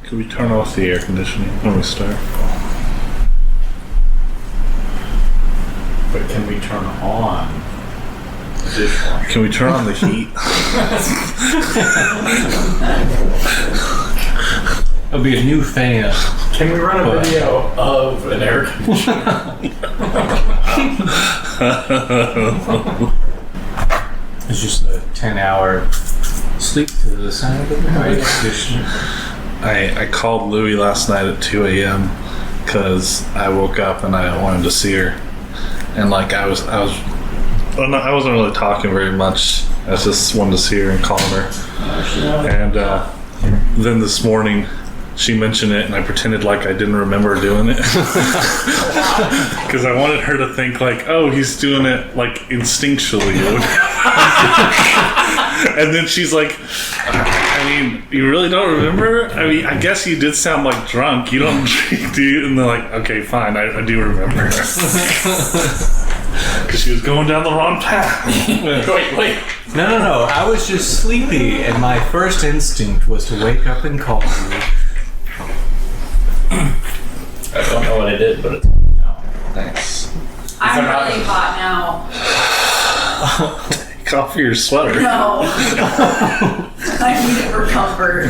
Can we turn off the air conditioning when we start? But can we turn on the dishwasher? Can we turn on the heat? It'll be a new fan. Can we run a video of an air conditioner? It's just a 10-hour sleep to the sound of the air conditioner. I called Louie last night at 2 a.m. because I woke up and I wanted to see her, and like I wasn't really talking very much. I just wanted to see her and call her. And then this morning, she mentioned it, and I pretended like I didn't remember doing it because I wanted her to think like, oh, he's doing it like instinctually. And then she's like, I mean, you really don't remember? I mean, I guess you did sound like drunk. You don't drink, do you? And they're like, okay, fine, I do remember. Because she was going down the wrong path. Wait. No. I was just sleepy, and my first instinct was to wake up and call you. I don't know what I did, but it's no. Nice. I'm really hot now. Take off your sweater. No. I need it for comfort.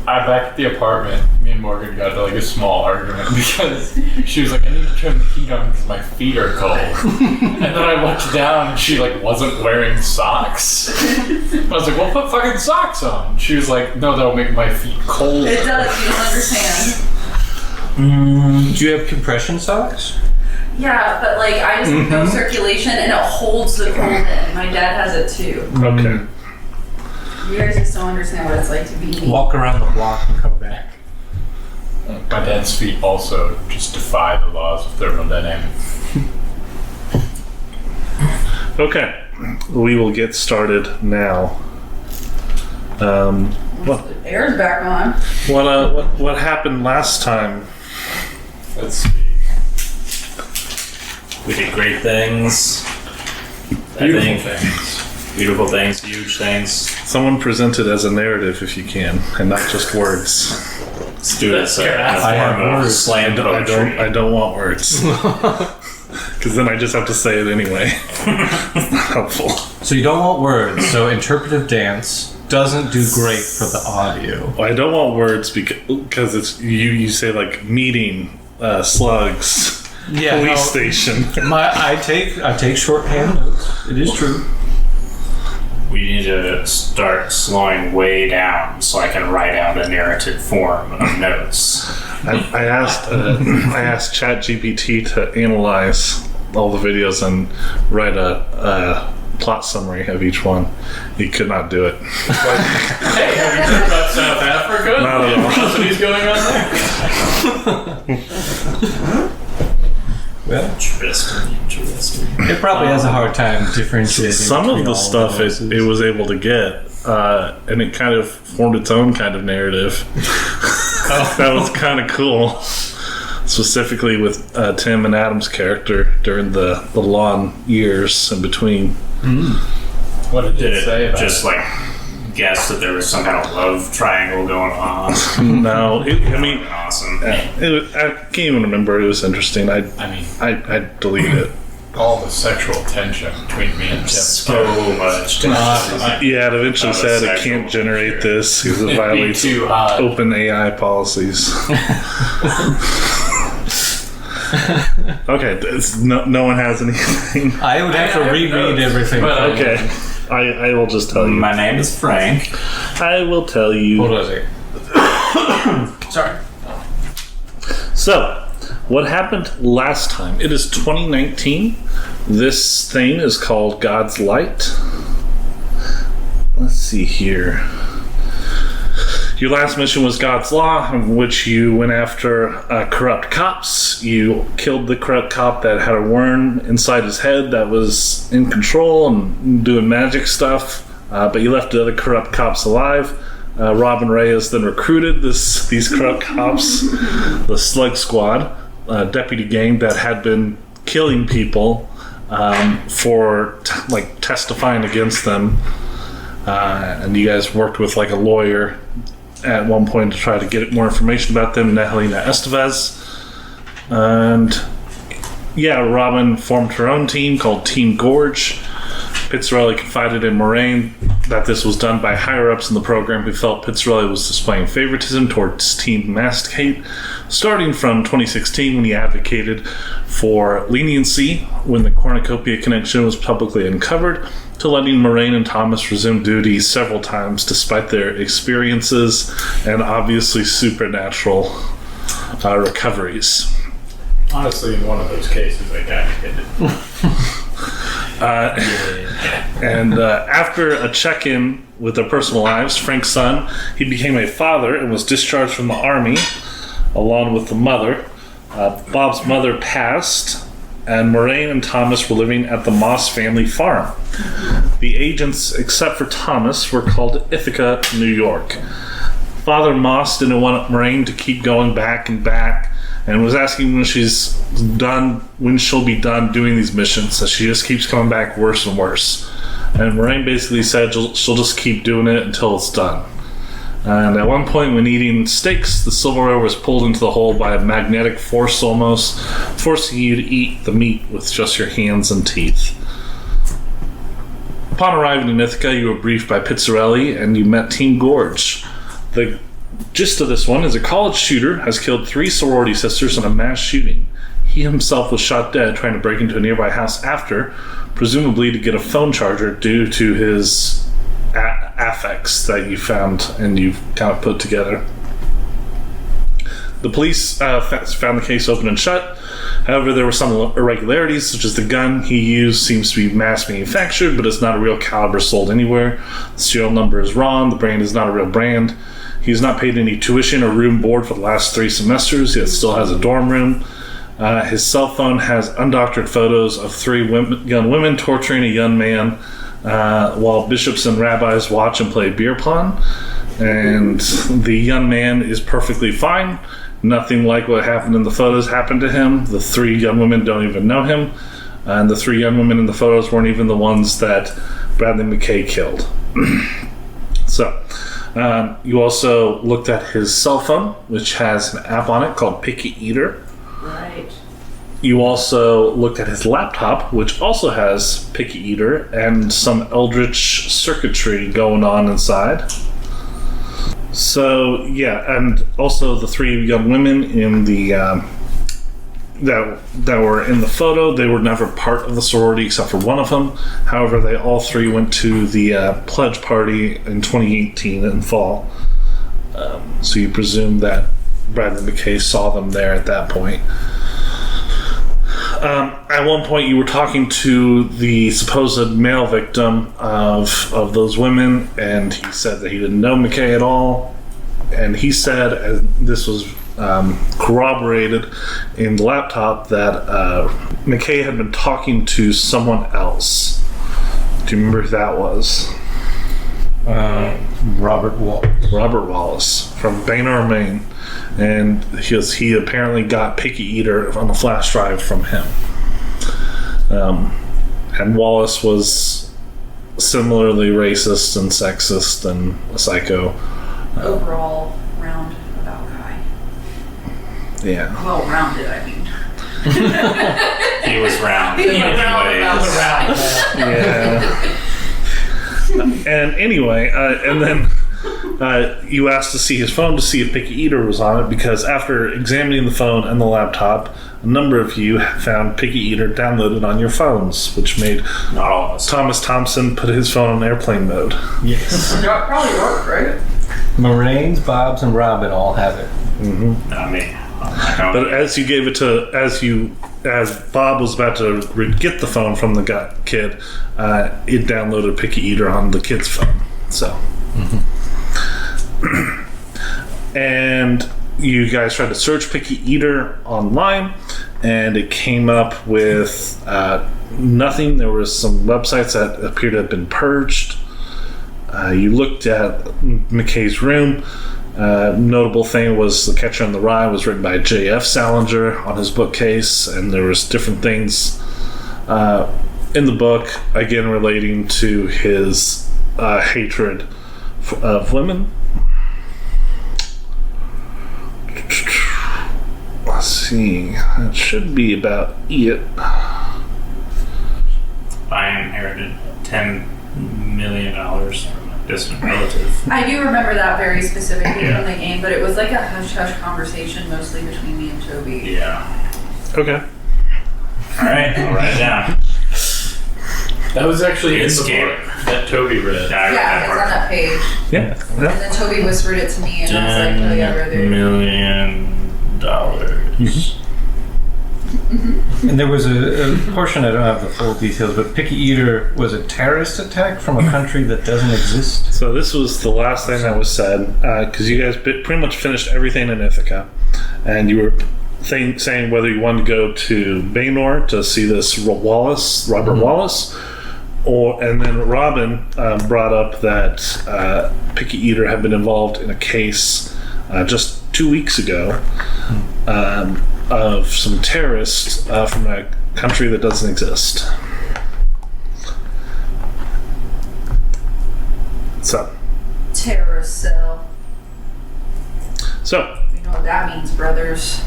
I'm back at the apartment. Me and Morgan got into like a small argument because she was like, I need to turn the heat on because my feet are cold. And then I looked down and she like wasn't wearing socks. I was like, well, put fucking socks on. She was like, no, that'll make my feet cold. It does, you don't understand. Do you have compression socks? Yeah, but like I just have no circulation and it holds the cold in. My dad has it too. Okay. You guys just don't understand what it's like to be me. Walk around the block and come back. My dad's feet also just defy the laws of thermodynamics. Okay. We will get started now. The air's back on. What happened last time? Let's see. We did great things. Beautiful things. Beautiful things, huge things. Someone present it as a narrative if you can, and not just words. Let's do this in I a have form of words. slam poetry. I don't want words. Because then I just have to say it anyway. It's not helpful. So you don't want words, so interpretive dance doesn't do great for the audio. Well, I don't want words because it's you say like meeting, slugs, police station. I take shorthand notes. It is true. We need to start slowing way down so I can write out a narrative form of notes. I asked ChatGPT to analyze all the videos and write a plot summary of each one. He could not do it. Hey, have you heard about South Africa? Not at all. Atrocities going on there? Well, Interesting. it probably has a hard time differentiating. Some of between the all stuff voices. it was able to get, and it kind of formed its own kind of narrative. That was kind of cool. Specifically with Tim and Adam's character during the lawn years in between. What did Did it say it about just like guess that there was some kind of love triangle going on? No, Awesome. I can't even remember. It was interesting. I deleted it. all the sexual tension between me and Tim? So much. Yeah, it eventually said it can't generate this because it violates too hot. open AI policies. Okay, no one has anything. I would have to reread everything. But, Okay, I will just tell you. My name is Frank. I will tell you. Hold on a second. Sorry. So, what happened last time? It is 2019. This thing is called God's Light. Let's see here. Your last mission was God's Law, in which you went after corrupt cops. You killed the corrupt cop that had a worm inside his head that was in control and doing magic stuff, but you left the other corrupt cops alive. Robin Reyes then recruited these corrupt cops, the Slug Squad, deputy gang that had been killing people for testifying against them. and you guys worked with like a lawyer at one point to try to get more information about them, Helena Estevez. And yeah, Robin formed her own team called Team Gorge. Pizzarelli confided in Morraine that this was done by higher-ups in the program who felt Pizzarelli was displaying favoritism towards Team Masticate, starting from 2016 when he advocated for leniency when the Cornucopia connection was publicly uncovered, to letting Morraine and Thomas resume duty several times despite their experiences and obviously supernatural recoveries. Honestly, in one of those cases, I kind of hit it. And after a check-in with their personal lives, Frank's son, he became a father and was discharged from the army along with the mother. Bob's mother passed, and Morraine and Thomas were living at the Moss family farm. The agents, except for Thomas, were called Ithaca, New York. Father Moss didn't want Morraine to keep going back and back, and was asking when she'll be done doing these missions, as she just keeps coming back worse and worse. And Morraine basically said she'll just keep doing it until it's done. And at one point when eating steaks, the silverware was pulled into the hole by a magnetic force almost, forcing you to eat the meat with just your hands and teeth. Upon arriving in Ithaca, you were briefed by Pizzarelli and you met Team Gorge. The gist of this one is a college shooter has killed 3 sorority sisters in a mass shooting. He himself was shot dead trying to break into a nearby house after, presumably to get a phone charger due to his affects that you found and you've kind of put together. The police found the case open and shut. However, there were some irregularities, such as the gun he used seems to be mass manufactured, but it's not a real caliber sold anywhere. The serial number is wrong. The brand is not a real brand. He's not paid any tuition or room board for the last 3 semesters, yet still has a dorm room. His cell phone has undoctored photos of 3 young women torturing a young man while bishops and rabbis watch and play beer pong. And the young man is perfectly fine. Nothing like what happened in the photos happened to him. The 3 young women don't even know him. And the 3 young women in the photos weren't even the ones that Bradley McKay killed. So, you also looked at his cell phone, which has an app on it called Picky Eater. Right. You also looked at his laptop, which also has Picky Eater and some eldritch circuitry going on inside. So, yeah, and also the 3 young women in the that were in the photo, they were never part of the sorority except for one of them. However, they all 3 went to the pledge party in 2018 in fall. So you presume that Bradley McKay saw them there at that point. At one point, you were talking to the supposed male victim of those women, and he said that he didn't know McKay at all. And he said, and this was corroborated in the laptop, that McKay had been talking to someone else. Do you remember who that was? Robert Wallace. Robert Wallace from Bangor, Maine. And he apparently got Picky Eater on a flash drive from him. And Wallace was similarly racist and sexist and a psycho. Overall roundabout guy. Yeah. Well rounded, I mean. He was round. He was in round ways. about Yeah. And anyway, and then you asked to see his phone to see if Picky Eater was on it, because after examining the phone and the laptop, a number of you found Picky Eater downloaded on your phones, which made Not all of us. Thomas Thompson put his phone on airplane mode. Yes. That probably worked, right? Morraine's, Bob's, and Robin all have it. Not me. I don't. But as you gave it to, as Bob was about to get the phone from the kid, it downloaded Picky Eater on the kid's phone. So, and you guys tried to search Picky Eater online, and it came up with nothing. There were some websites that appeared to have been purged. You looked at McKay's room. Notable thing was The Catcher in the Rye was written by J.F. Salinger on his bookcase, and there was different things in the book, again relating to his hatred of women. Let's see. It should be about it. I inherited $10 million from a distant relative. I do remember that very specifically from the game, but it was like a hush-hush conversation mostly between me and Toby. Yeah. Okay. Alright, I'll write it down. That was actually in It's the scary. book that Toby read. Yeah, I read Yeah, that it's on part. that page. Yeah. And then Toby whispered it to me, and I was like, oh yeah, $10 brother. million. And there was a portion, I don't have the full details, but Picky Eater was a terrorist attack from a country that doesn't exist. So this was the last thing that was said, because you guys pretty much finished everything in Ithaca, and you were saying whether you wanted to go to Baynor to see this Robert Wallace, and then Robin brought up that Picky Eater had been involved in a case just 2 weeks ago of some terrorists from a country that doesn't exist. So, Terrorist cell. so You know what that means, brothers.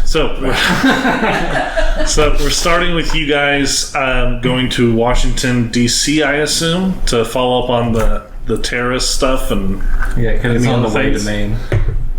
So we're starting with you guys going to Washington, D.C., I assume, to follow up on the terrorist stuff, and Yeah, because it's Any on the other way to things? Maine.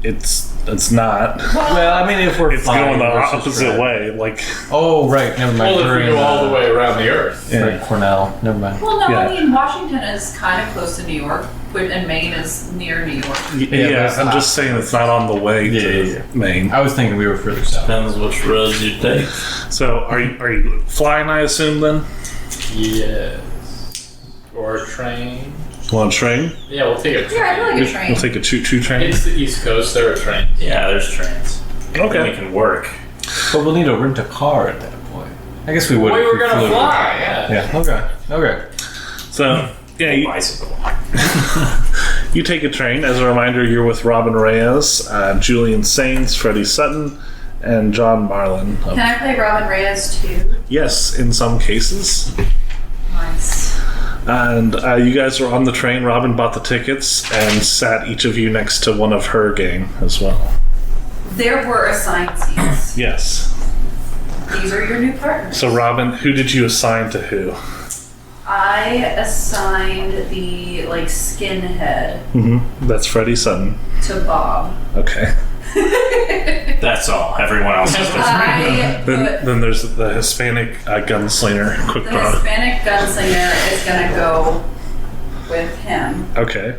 it's not. Well, I mean, if we're It's flying going the versus opposite driving. way. Like, Oh, right. Never mind. Well, if We're we in, go all the way around the Earth. Right, Cornell. Never mind. Well, no, Yeah. I mean, Washington is kind of close to New York, and Maine is near New York. yeah, but I'm it's just saying it's not on the way to Yeah. Maine. I was thinking we were further south. Depends which roads you take. So are you flying? I assume then. Yes. Or a train. On a train? Yeah, we'll take a train. Yeah, I feel like a train. We'll take a choo-choo train. It's the East Coast. There are trains. Yeah, there's trains. Okay. Then we can work. But we'll need to rent a car at that point. I guess we would. We if were gonna flew. fly. Yeah. Yeah. Okay. Okay. So yeah, Bicycle. you take a train. As a reminder, you're with Robin Reyes, Julian Sains, Freddie Sutton, and John Marlin. Can I play Robin Reyes too? Yes, in some cases. Nice. And you guys are on the train. Robin bought the tickets and sat each of you next to one of her gang as well. There were assigned seats. Yes. These are your new partners. So Robin, who did you assign to who? I assigned the skinhead That's Freddie Sutton. to Bob. Okay. That's all. Everyone else is different. I put Then there's the Hispanic gunslinger. Quick the draw. Hispanic gunslinger is gonna go with him. Okay.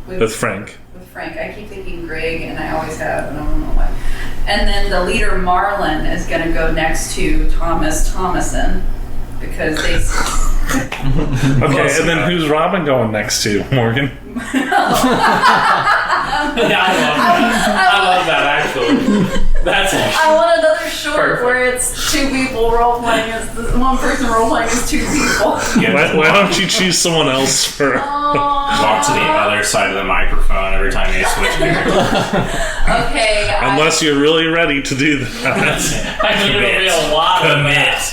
With Frank. With Frank. I keep thinking Greg, and I always have, and I don't know why. And then the leader Marlin is gonna go next to Thomas Thomason because they. Okay, and then who's Robin going next to? Morgan? Yeah, I love that actually. That's actually. I want another short Perfect. where it's two people role playing as one person role playing as two people. Why don't you choose someone else for... Walk to the other side of the microphone every time you switch characters. Okay. Unless you're really ready to do that. I think it'll be a lot of that.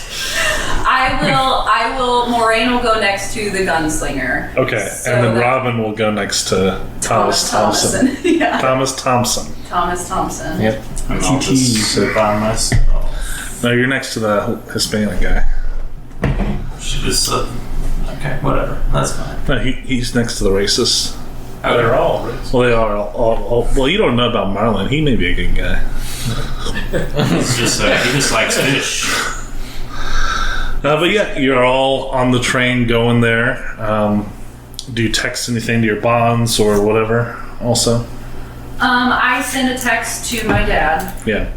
I will. Morraine will go next to the gunslinger. Okay, So and then that- Robin will go next to Thomas Thompson. Thomason. Yeah. Thomas Thompson. Thomas Thompson. Yep. And I'll just sit by myself. No, you're next to the Hispanic guy. She just okay, whatever. That's fine. No, he's next to the racist. Oh, they're all rich. Well, they are all. Well, you don't know about Marlon. He may be a good guy. He's just he just likes fish. But yeah, you're all on the train going there. Do you text anything to your bonds or whatever? Also, I send a text to my dad yeah.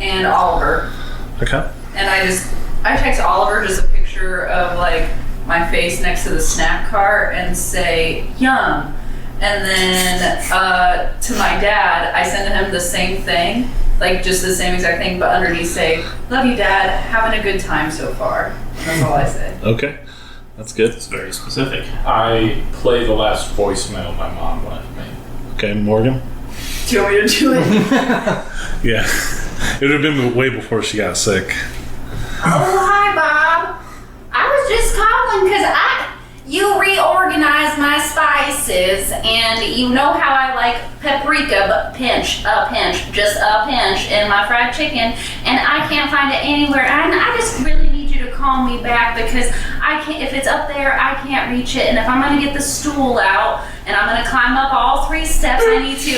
and Oliver, Okay. and I text Oliver just a picture of my face next to the snack cart and say yum, and then to my dad I send him the same thing, just the same exact thing, but underneath say love you dad, having a good time so far. That's all I say. Okay, that's good. It's very specific. I play the last voicemail my mom left me. Okay, Morgan. Do you want me to do it? Yeah, it would have been way before she got sick. Oh, hi, Bob. I was just calling calling because you reorganized my spices, and you know how I like paprika, but just a pinch in my fried chicken, and I can't find it anywhere. And I just really need you to call me back because I can't. If it's up there, I can't reach it. And if I'm gonna get the stool out and I'm gonna climb up all 3 steps, I need to.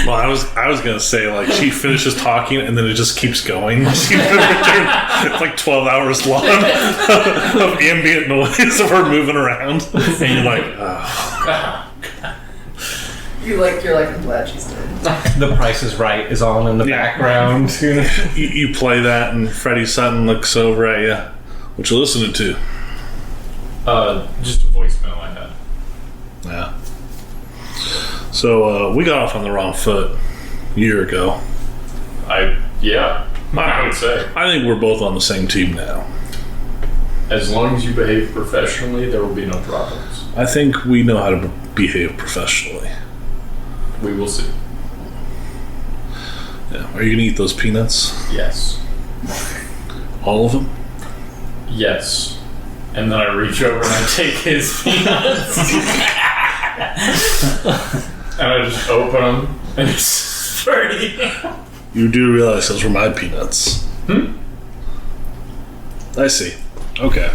Well, I was gonna say, like, she finishes talking and then it just keeps going. It's like 12 hours long of ambient noise of her moving around, and you're like, oh. You're like, I'm glad she's dead. The Price is Right is on in the background. You play that, and Freddie Sutton looks over at you. What you listening to? Just a voicemail I had. Yeah. So we got off on the wrong foot a year ago. I would say. I think we're both on the same team now. As long as you behave professionally, there will be no problems. I think we know how to behave professionally. We will see. Yeah. Are you gonna eat those peanuts? Yes. All of them? Yes. And then I reach over and I take his peanuts. And I just open them and it's dirty. You do realize those were my peanuts. I see. Okay.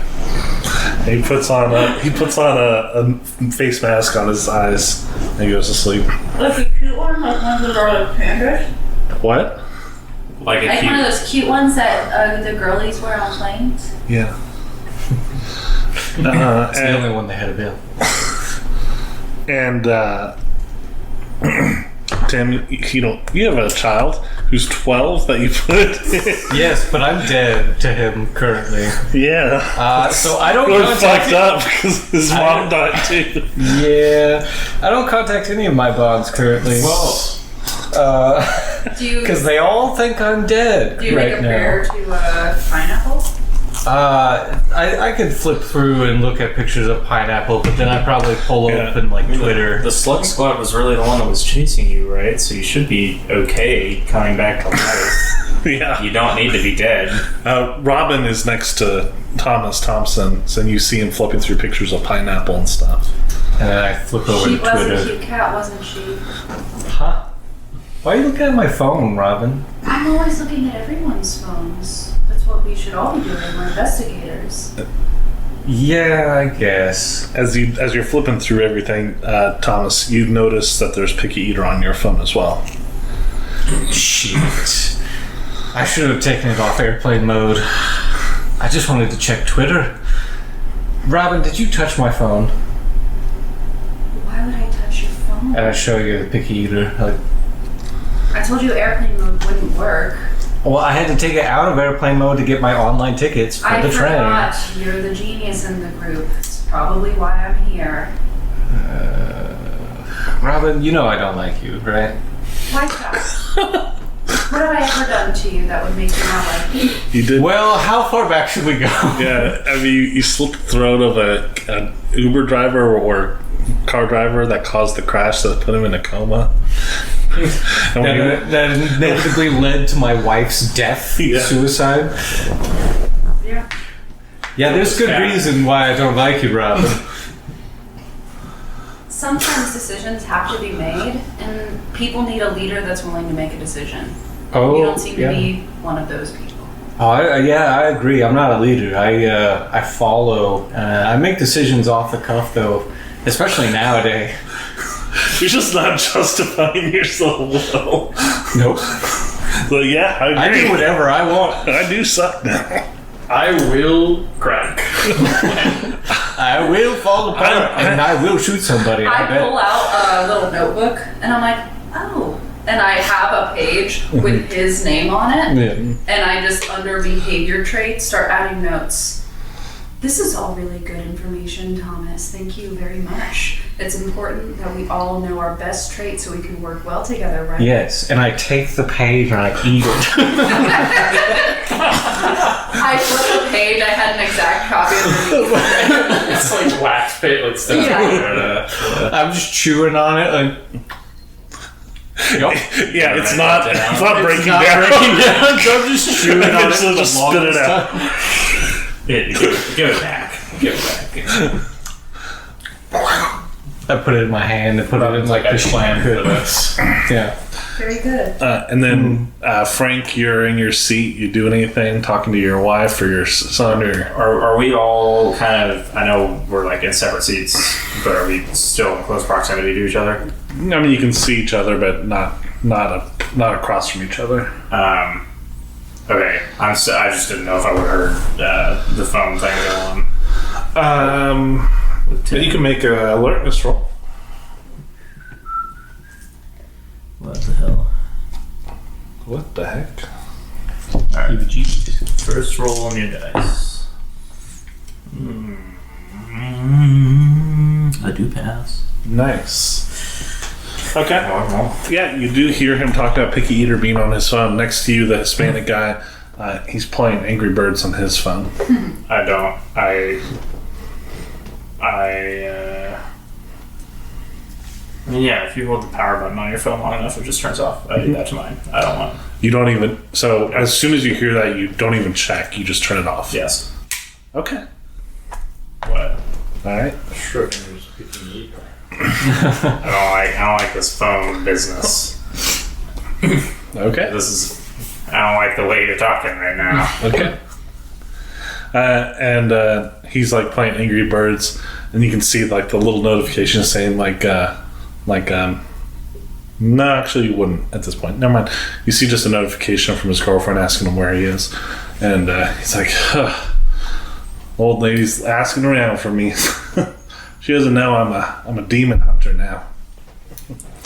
He puts on a face mask on his eyes and he goes to sleep. Like a cute one, like one of those are like pandas. What? Like a Like cute. one of those cute ones that the girlies wear on planes. Yeah. It's the only one they had available. And Tim, you have a child who's 12 that you put. Yes, but I'm dead to him currently. Yeah. So I don't We're contact fucked up because his mom died too. Yeah, I don't contact any of my bonds currently. Do you Because they all think I'm dead do you right make a now. prayer to pineapple? I could flip through and look at pictures of pineapple, but then I'd probably pull open like Twitter. The Slug Squad was really the one that was chasing you, right? So you should be okay coming back to life. Yeah. You don't need to be dead. Robin is next to Thomas Thompson, so you see him flipping through pictures of pineapple and stuff. And then I flip over She to was Twitter. a cute cat, wasn't she? Huh? Why are you looking at my phone, Robin? I'm always looking at everyone's phones. That's what we should all be doing. We're investigators. Yeah, I guess. As you're flipping through everything, Thomas, you notice that there's Picky Eater on your phone as well. Shit. I should have taken it off airplane mode. I just wanted to check Twitter. Robin, did you touch my phone? Why would I touch your phone? And I show you the Picky Eater. I told you airplane mode wouldn't work. Well, I had to take it out of airplane mode to get my online tickets for I the train. forgot. You're the genius in the group. It's probably why I'm here. Robin, you know I don't like you, right? Why that? What have I ever done to you that would make you not like me? You did. Well, how far back should we go? Yeah, I mean, you slit the throat of an Uber driver or car driver that caused the crash that put him in a coma. And when That inevitably led to my wife's death, Yeah. suicide. Yeah. Yeah, there's good reason why I don't like you, Robin. Sometimes decisions have to be made, and people need a leader that's willing to make a decision. Oh, You don't seem to yeah. be one of those people. Oh, I agree. I'm not a leader. I follow. I make decisions off the cuff, though, especially nowadays. you're just not justifying yourself well. Nope. So yeah, I I agree. do whatever I want. I do suck now. I will crack. I will fall apart, and I will shoot somebody. I I bet. pull out a little notebook, and I'm like, oh. And I have a page with his name on it, Yeah. and I just, under behavior traits, start adding notes. This is all really good information, Thomas. Thank you very much. It's important that we all know our best traits so we can work well together, right? Yes, and I take the page and I eat it. I flipped the page. I had an exact copy underneath. It's like wax paint. Like stuff. Yeah. I'm just chewing on it. Like, Yeah, it's not breaking not down. breaking down. So I'm just chewing on it. So for just the spit it longest out. time. Give it back. Give it back. I put it in my hand and put it in like I the planned for this. Yeah. Very good. And then Frank, you're in your seat. You doing anything? Talking to your wife or your son? Or Are we all kind of? I know we're like in separate seats, but are we still in close proximity to each other? I mean, you can see each other, but not across from each other. Okay. I just didn't know if I would have heard the phone thing go on. And you can make an alertness roll. What the hell? What the heck? Alright. First roll on your dice. I do pass. Nice. Okay. Normal. Yeah, you do hear him talk about Picky Eater being on his phone. Next to you, the Hispanic guy, he's playing Angry Birds on his phone. I don't. I mean, yeah, if you hold the power button on your phone long enough, it just turns off. I do that to mine. I don't want. You don't even. So as soon as you hear that, you don't even check. You just turn it off. Yes. Okay. What? All right. Schrodinger's Picky Eater. I don't like this phone business. Okay. I don't like the way you're talking right now. Okay. And he's like playing Angry Birds, and you can see like the little notification saying no, actually you wouldn't at this point. Never mind. You see just a notification from his girlfriend asking him where he is, and he's like, old lady's asking around for me. She doesn't know I'm a demon hunter now.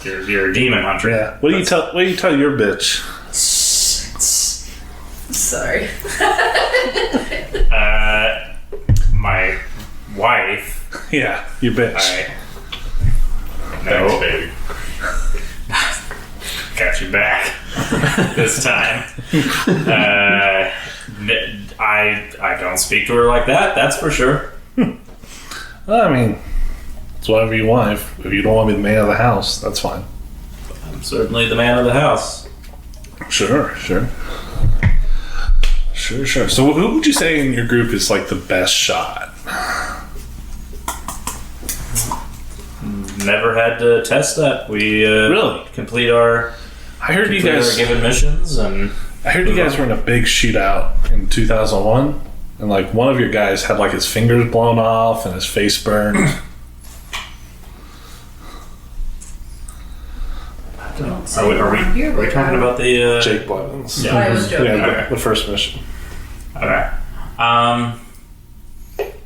You're a demon hunter. Yeah. What do you tell your bitch? Sorry. My wife. Yeah, your bitch. No. Thanks, baby. Got you back this time. I don't speak to her like that. That's for sure. I mean, it's whatever you want. If you don't want to be the man of the house, that's fine. I'm certainly the man of the house. Sure. So who would you say in your group is like the best shot? Never had to test that. We Really? complete our I heard you guys. our given missions, and I heard you guys were in a big shootout in 2001, and like one of your guys had like his fingers blown off and his face burned. are we talking about the Jake Blevins. Yeah. I was joking. Yeah, the first mission. Okay.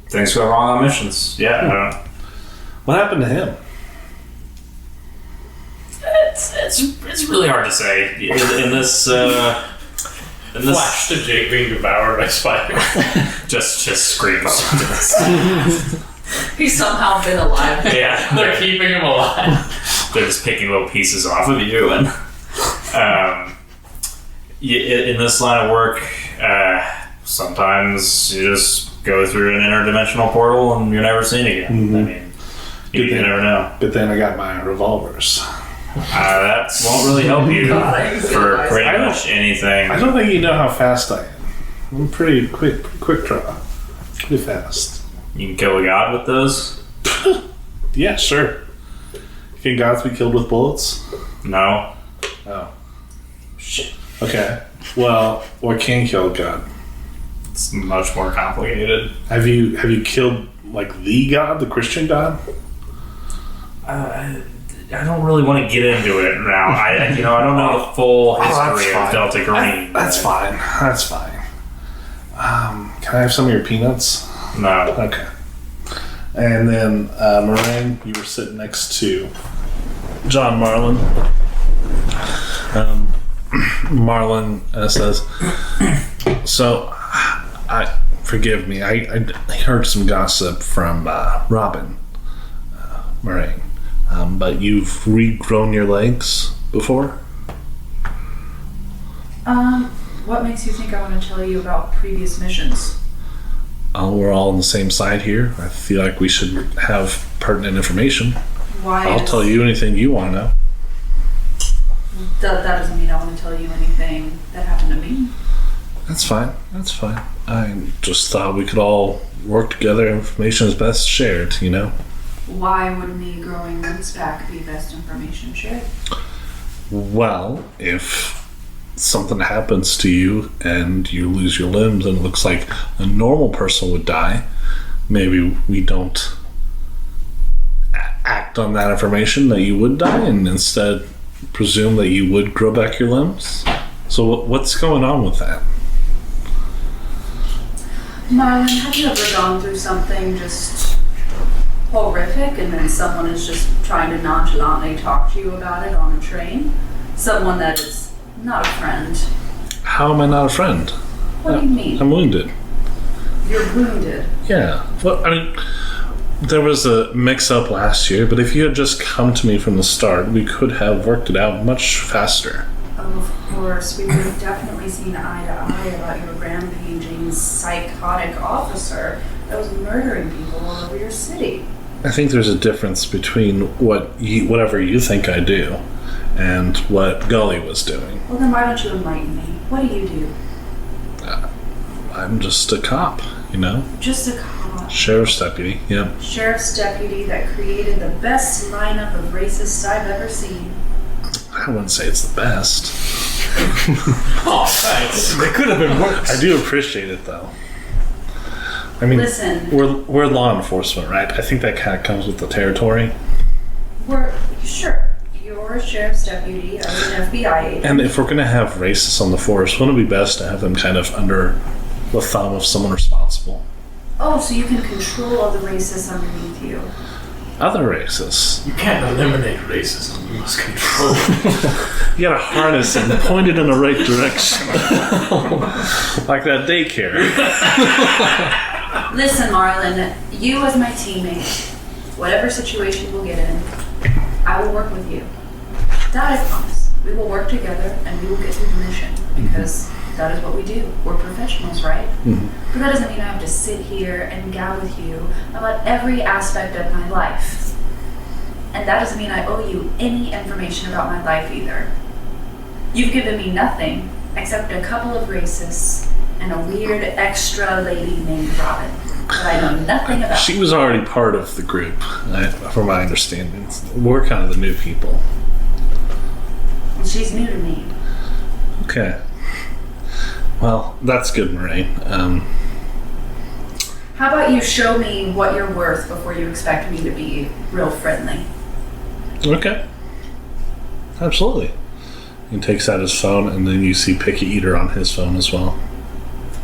Things go wrong on missions. Yeah, I don't. What happened to him? It's really hard to say in this. Flash to Jake being devoured by spiders. just screams. He's somehow been alive. Yeah, They're keeping him alive. they're just picking little pieces off of you, and in this line of work, sometimes you just go through an interdimensional portal and you're never seen again. Mm-hmm. I mean, you never know. But then I got my revolvers. That won't really help you for pretty much anything. I don't think you know how fast I am. I'm pretty quick draw. Pretty fast. You can kill a god with those? Yeah, sure. Can gods be killed with bullets? No. Oh. Shit. Okay. Well, what can kill a god? It's much more complicated. Have you killed like the god, the Christian god? I don't really want to get into it now. I don't know the full history of Delta Green. That's fine. That's fine. Can I have some of your peanuts? No. Okay. And then Morraine, you were sitting next to John Marlin. Marlin says, "So, forgive me. I heard some gossip from Robin Reyes, but you've regrown your legs before." What makes you think I want to tell you about previous missions? We're all on the same side here. I feel like we should have pertinent information. Why? I'll tell you anything you want to know. That doesn't mean I want to tell you anything that happened to me. That's fine. That's fine. I just thought we could all work together. Information is best shared, you know? Why would me growing limbs back be best information shared? Well, if something happens to you and you lose your limbs and it looks like a normal person would die, maybe we don't act on that information that you would die and instead presume that you would grow back your limbs. So what's going on with that? Marlon, have you ever gone through something just horrific and then someone is just trying to nonchalantly talk to you about it on a train? Someone that is not a friend. How am I not a friend? What do you mean? I'm wounded. You're wounded. Yeah. Well, I mean, there was a mix-up last year, but if you had just come to me from the start, we could have worked it out much faster. Of course, we would have definitely seen eye to eye about your rampaging, psychotic officer that was murdering people all over your city. I think there's a difference between whatever you think I do and what Gully was doing. Well, then why don't you enlighten me? What do you do? I'm just a cop, you know? Just a cop. Sheriff's deputy, yeah. Sheriff's deputy that created the best lineup of racists I've ever seen. I wouldn't say it's the best. Oh, thanks. It could have been worse. I do appreciate it, though. I mean, Listen. we're law enforcement, right? I think that kind of comes with the territory. Sure. You're a sheriff's deputy. I'm an FBI agent. And if we're going to have racists on the force, wouldn't it be best to have them kind of under the thumb of someone responsible? Oh, so you can control all the racists underneath you. Other racists. You can't eliminate racism. You must control it. You gotta harness it and point it in the right direction. Like that daycare. Listen, Marlon, you as my teammate, whatever situation we'll get in, I will work with you. That I promise. We will work together and we will get through the mission because that is what we do. We're professionals, right? Mm-hmm. But that doesn't mean I have to sit here and gab with you about every aspect of my life. And that doesn't mean I owe you any information about my life either. You've given me nothing except a couple of racists and a weird extra lady named Robin that I know nothing about. She was already part of the group, from my understanding. We're kind of the new people. And she's new to me. Okay. Well, that's good, Morraine. How about you show me what you're worth before you expect me to be real friendly? Okay. Absolutely. He takes out his phone, and then you see Picky Eater on his phone as well.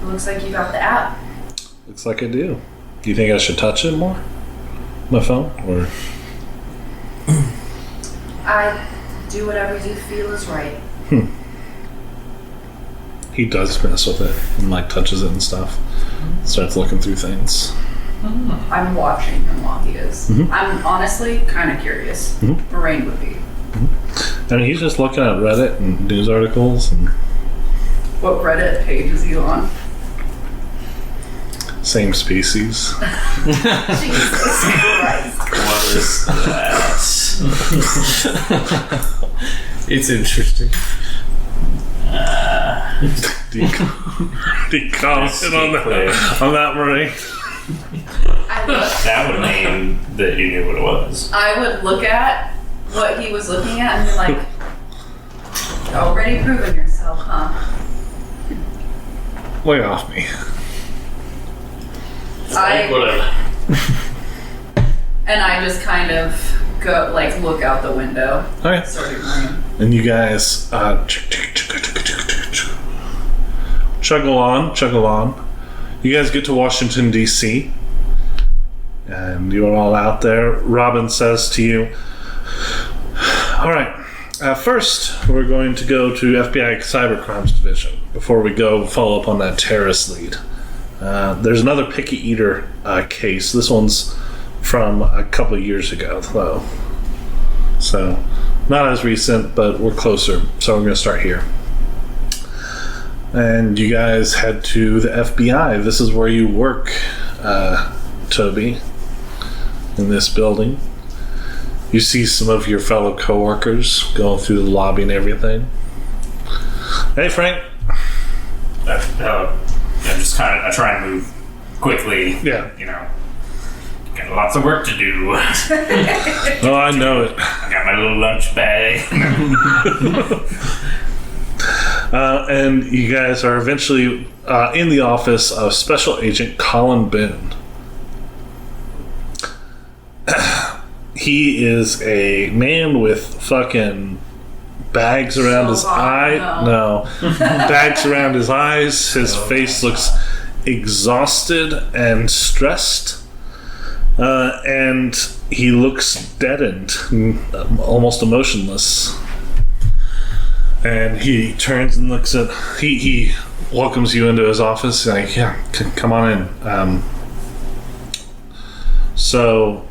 It looks like you got the app. Looks like I do. Do you think I should touch it more? My phone? Or I do whatever you feel is right. he does mess with it and like touches it and stuff. Starts looking through things. I'm watching him while he is. I'm honestly kind of curious. Morraine would be. I mean, he's just looking at Reddit and news articles and What Reddit page is he on? same species. Jesus Christ. What is that? It's interesting. Do you comment on that, Morraine? That would mean that you knew what it was. I would look at what he was looking at and be like, already proven yourself, huh? Lay off me. Whatever. And I just kind of go, like, look out the window. Okay. Start ignoring. And you guys chug along. You guys get to Washington, D.C. And you're all out there. Robin says to you, all right, first we're going to go to FBI Cybercrimes Division before we go follow up on that terrorist lead. There's another Picky Eater case. This one's from a couple of years ago, though. So, not as recent, but we're closer. So we're going to start here. And you guys head to the FBI. This is where you work, Toby, in this building. You see some of your fellow coworkers going through the lobby and everything. Hey, Frank. I just kind of I try and move quickly. Yeah. You know, got lots of work to do. Oh, I know it. I got my little lunch bag. And you guys are eventually in the office of Special Agent Colin Boone. He is a man with fucking bags around his eye. No. Bags around his eyes. His face looks exhausted and stressed. And he looks deadened, almost emotionless. And he turns and looks at... He welcomes you into his office. Like, yeah, come on in. So,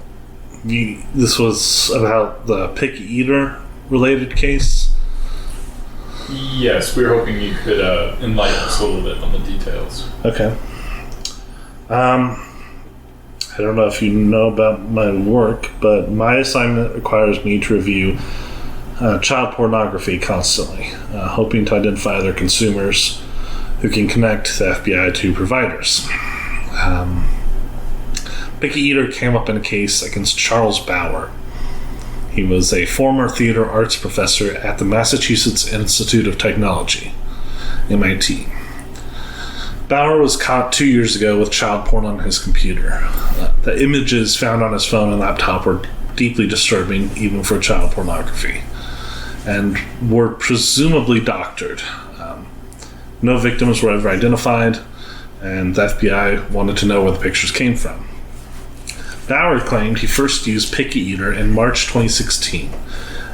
this was about the Picky Eater related case? Yes, we were hoping you could enlighten us a little bit on the details. Okay. I don't know if you know about my work, but my assignment requires me to review child pornography constantly, hoping to identify other consumers who can connect the FBI to providers. Picky Eater came up in a case against Charles Bauer. He was a former theater arts professor at the Massachusetts Institute of Technology, MIT. Bauer was caught 2 years ago with child porn on his computer. The images found on his phone and laptop were deeply disturbing, even for child pornography, and were presumably doctored. No victims were ever identified, and the FBI wanted to know where the pictures came from. Bauer claimed he first used Picky Eater in March 2016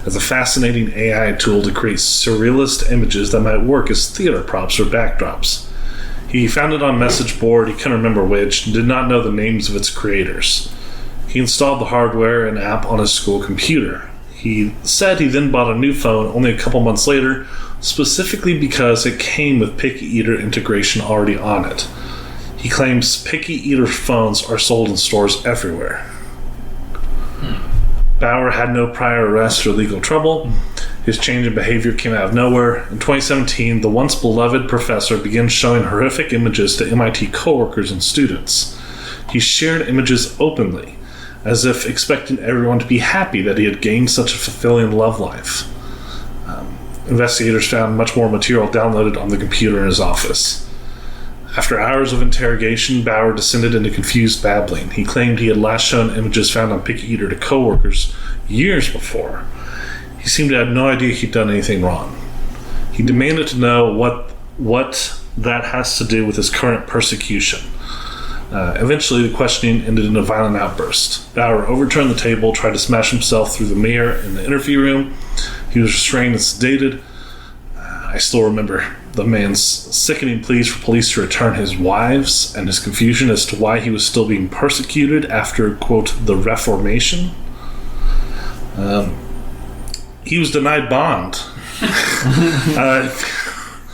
as a fascinating AI tool to create surrealist images that might work as theater props or backdrops. He found it on message board, he couldn't remember which, and did not know the names of its creators. He installed the hardware and app on his school computer. He said he then bought a new phone only a couple months later, specifically because it came with Picky Eater integration already on it. He claims Picky Eater phones are sold in stores everywhere. Bauer had no prior arrests or legal trouble. His change in behavior came out of nowhere. In 2017, the once beloved professor began showing horrific images to MIT coworkers and students. He shared images openly, as if expecting everyone to be happy that he had gained such a fulfilling love life. Investigators found much more material downloaded on the computer in his office. After hours of interrogation, Bauer descended into confused babbling. He claimed he had last shown images found on Picky Eater to coworkers years before. He seemed to have no idea he'd done anything wrong. He demanded to know what that has to do with his current persecution. Eventually, the questioning ended in a violent outburst. Bauer overturned the table, tried to smash himself through the mirror in the interview room. He was restrained and sedated. I still remember the man's sickening pleas for police to return his wives and his confusion as to why he was still being persecuted after, quote, the Reformation. He was denied bond.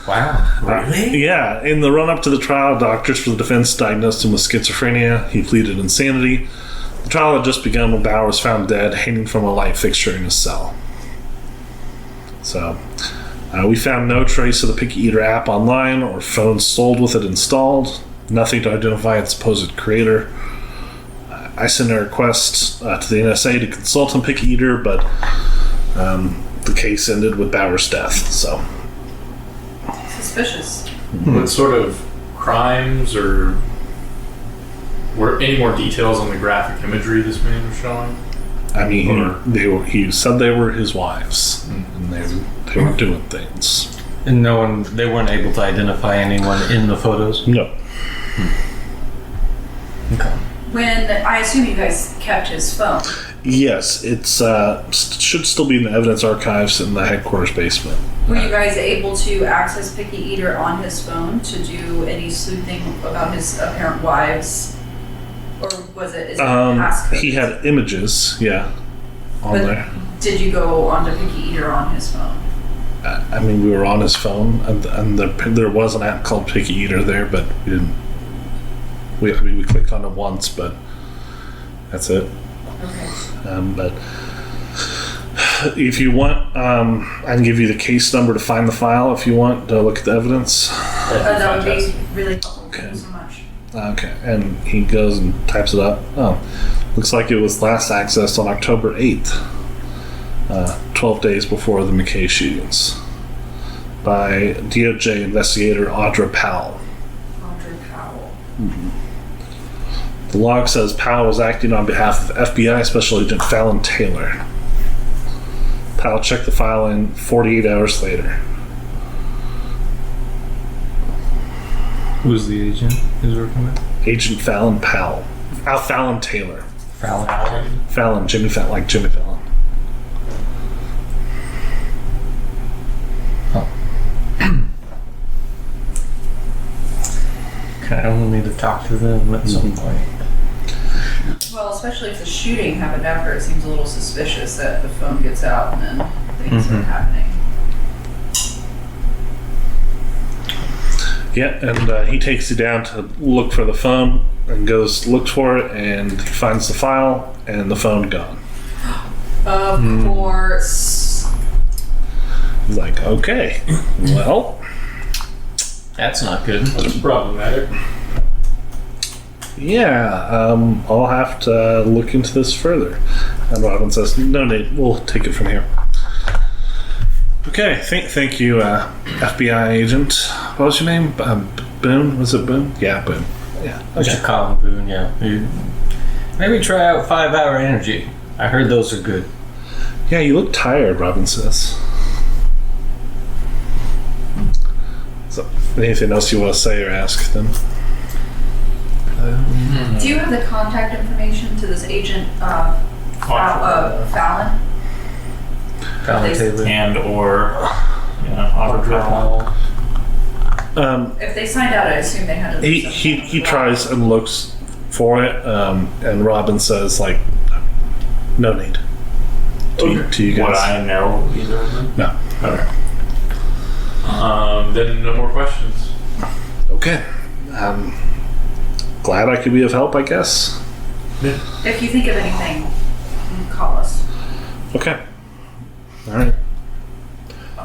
Wow. Really? Yeah. In the run-up to the trial, doctors for the defense diagnosed him with schizophrenia. He pleaded insanity. The trial had just begun when Bauer was found dead, hanging from a light fixture in his cell. So, we found no trace of the Picky Eater app online or phones sold with it installed. Nothing to identify its supposed creator. I sent a request to the NSA to consult on Picky Eater, but the case ended with Bauer's death. So, suspicious. What sort of crimes or were any more details on the graphic imagery this man was showing? I mean, he said they were his wives, and they were doing things. And they weren't able to identify anyone in the photos? No. Okay. When I assume you guys kept his phone. Yes, it's should still be in the evidence archives in the headquarters basement. Were you guys able to access Picky Eater on his phone to do any sleuthing about his apparent wives? Or is it passcode? He had images, on there. Did you go onto Picky Eater on his phone? I mean, we were on his phone, and there was an app called Picky Eater there, but we didn't. We clicked on it once, but that's it. Okay. But if you want, I can give you the case number to find the file if you want to look at the evidence. That would be really helpful. Thank you so much. Okay, and he goes and types it up. Oh, looks like it was last accessed on October 8th, 12 days before the McKay shootings, by DOJ investigator Audra Powell. Audra Powell. The log says Powell was acting on behalf of FBI Special Agent Fallon Taylor. Powell checked the file in 48 hours later. Who's the agent he's working with? Agent Fallon Powell. Fallon Taylor. Fallon. Fallon, Jimmy Fallon, like Jimmy Fallon. Kind of need to talk to them at some point. Well, especially if the shooting happened after, it seems a little suspicious that the phone gets out and then things are happening. Yeah, and he takes you down to look for the phone and looks for it, and he finds the file and the phone gone. Of course. He's like, okay, well, That's not good. That's problematic. yeah, I'll have to look into this further. And Robin says, no, Nate, we'll take it from here. Okay, thank you, FBI agent. What was your name? Boone? Was it Boone? Yeah, Boone. Yeah. We should call him Boone, yeah. Maybe try out 5-hour energy. I heard those are good. Yeah, you look tired, Robin says. So, anything else you want to say or ask them? Do you have the contact information to this agent, Fallon? Fallon Taylor. And or Audra Powell. If they signed out, I assume they had to. He tries and looks for it, and Robin says, like, no need. To you guys. Would I know either of them? No. Okay. Then no more questions. Okay. Glad I could be of help, I guess. If you think of anything, call us. Okay. All right.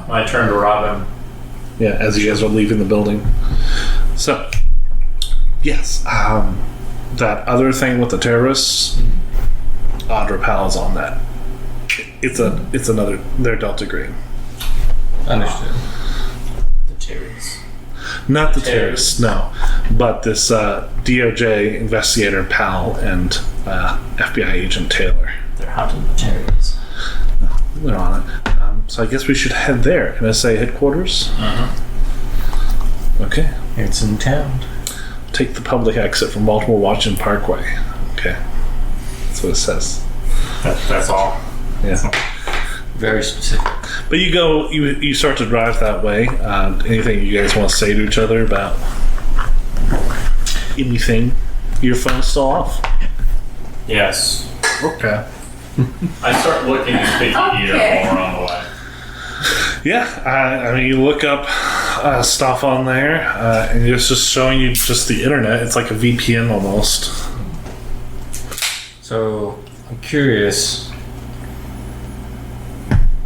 I turn to Robin. Yeah, as you guys are leaving the building. So, yes, that other thing with the terrorists, Audra Powell's on that. It's another. They're Delta Green. Understood. The Terrys. Not the terrorists, no, but this DOJ investigator Powell and FBI agent Taylor. They're hunting the Terrys. They're on it. So I guess we should head there. NSA headquarters. Okay. It's in town. Take the public exit from Baltimore Washington Parkway. Okay. That's what it says. That's all. Yeah. Very specific. But you start to drive that way. Anything you guys want to say to each other about anything? Your phone's still off. Yes. Okay. I start looking at Picky Eater Okay. more on the way. Yeah, I mean, you look up stuff on there, and it's just showing you just the internet. It's like a VPN almost. So, I'm curious.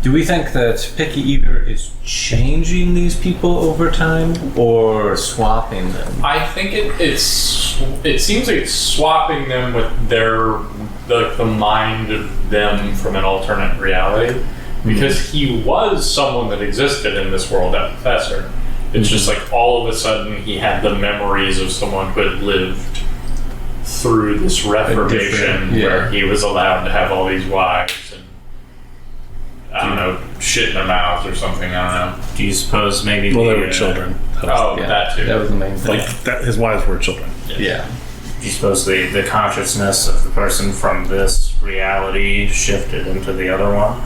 Do we think that Picky Eater is changing these people over time or swapping them? I think it seems like it's swapping them with the mind of them from an alternate reality, because he was someone that existed in this world, that professor. It's just like all of a sudden he had the memories of someone who had lived through this reformation where he was allowed to have all these wives and I don't know, shit in their mouths or something. I don't know. Do you suppose maybe Well, the, they were children. That too. That was the main thing. Like that, his wives were children. Yeah. Do you suppose the consciousness of the person from this reality shifted into the other one?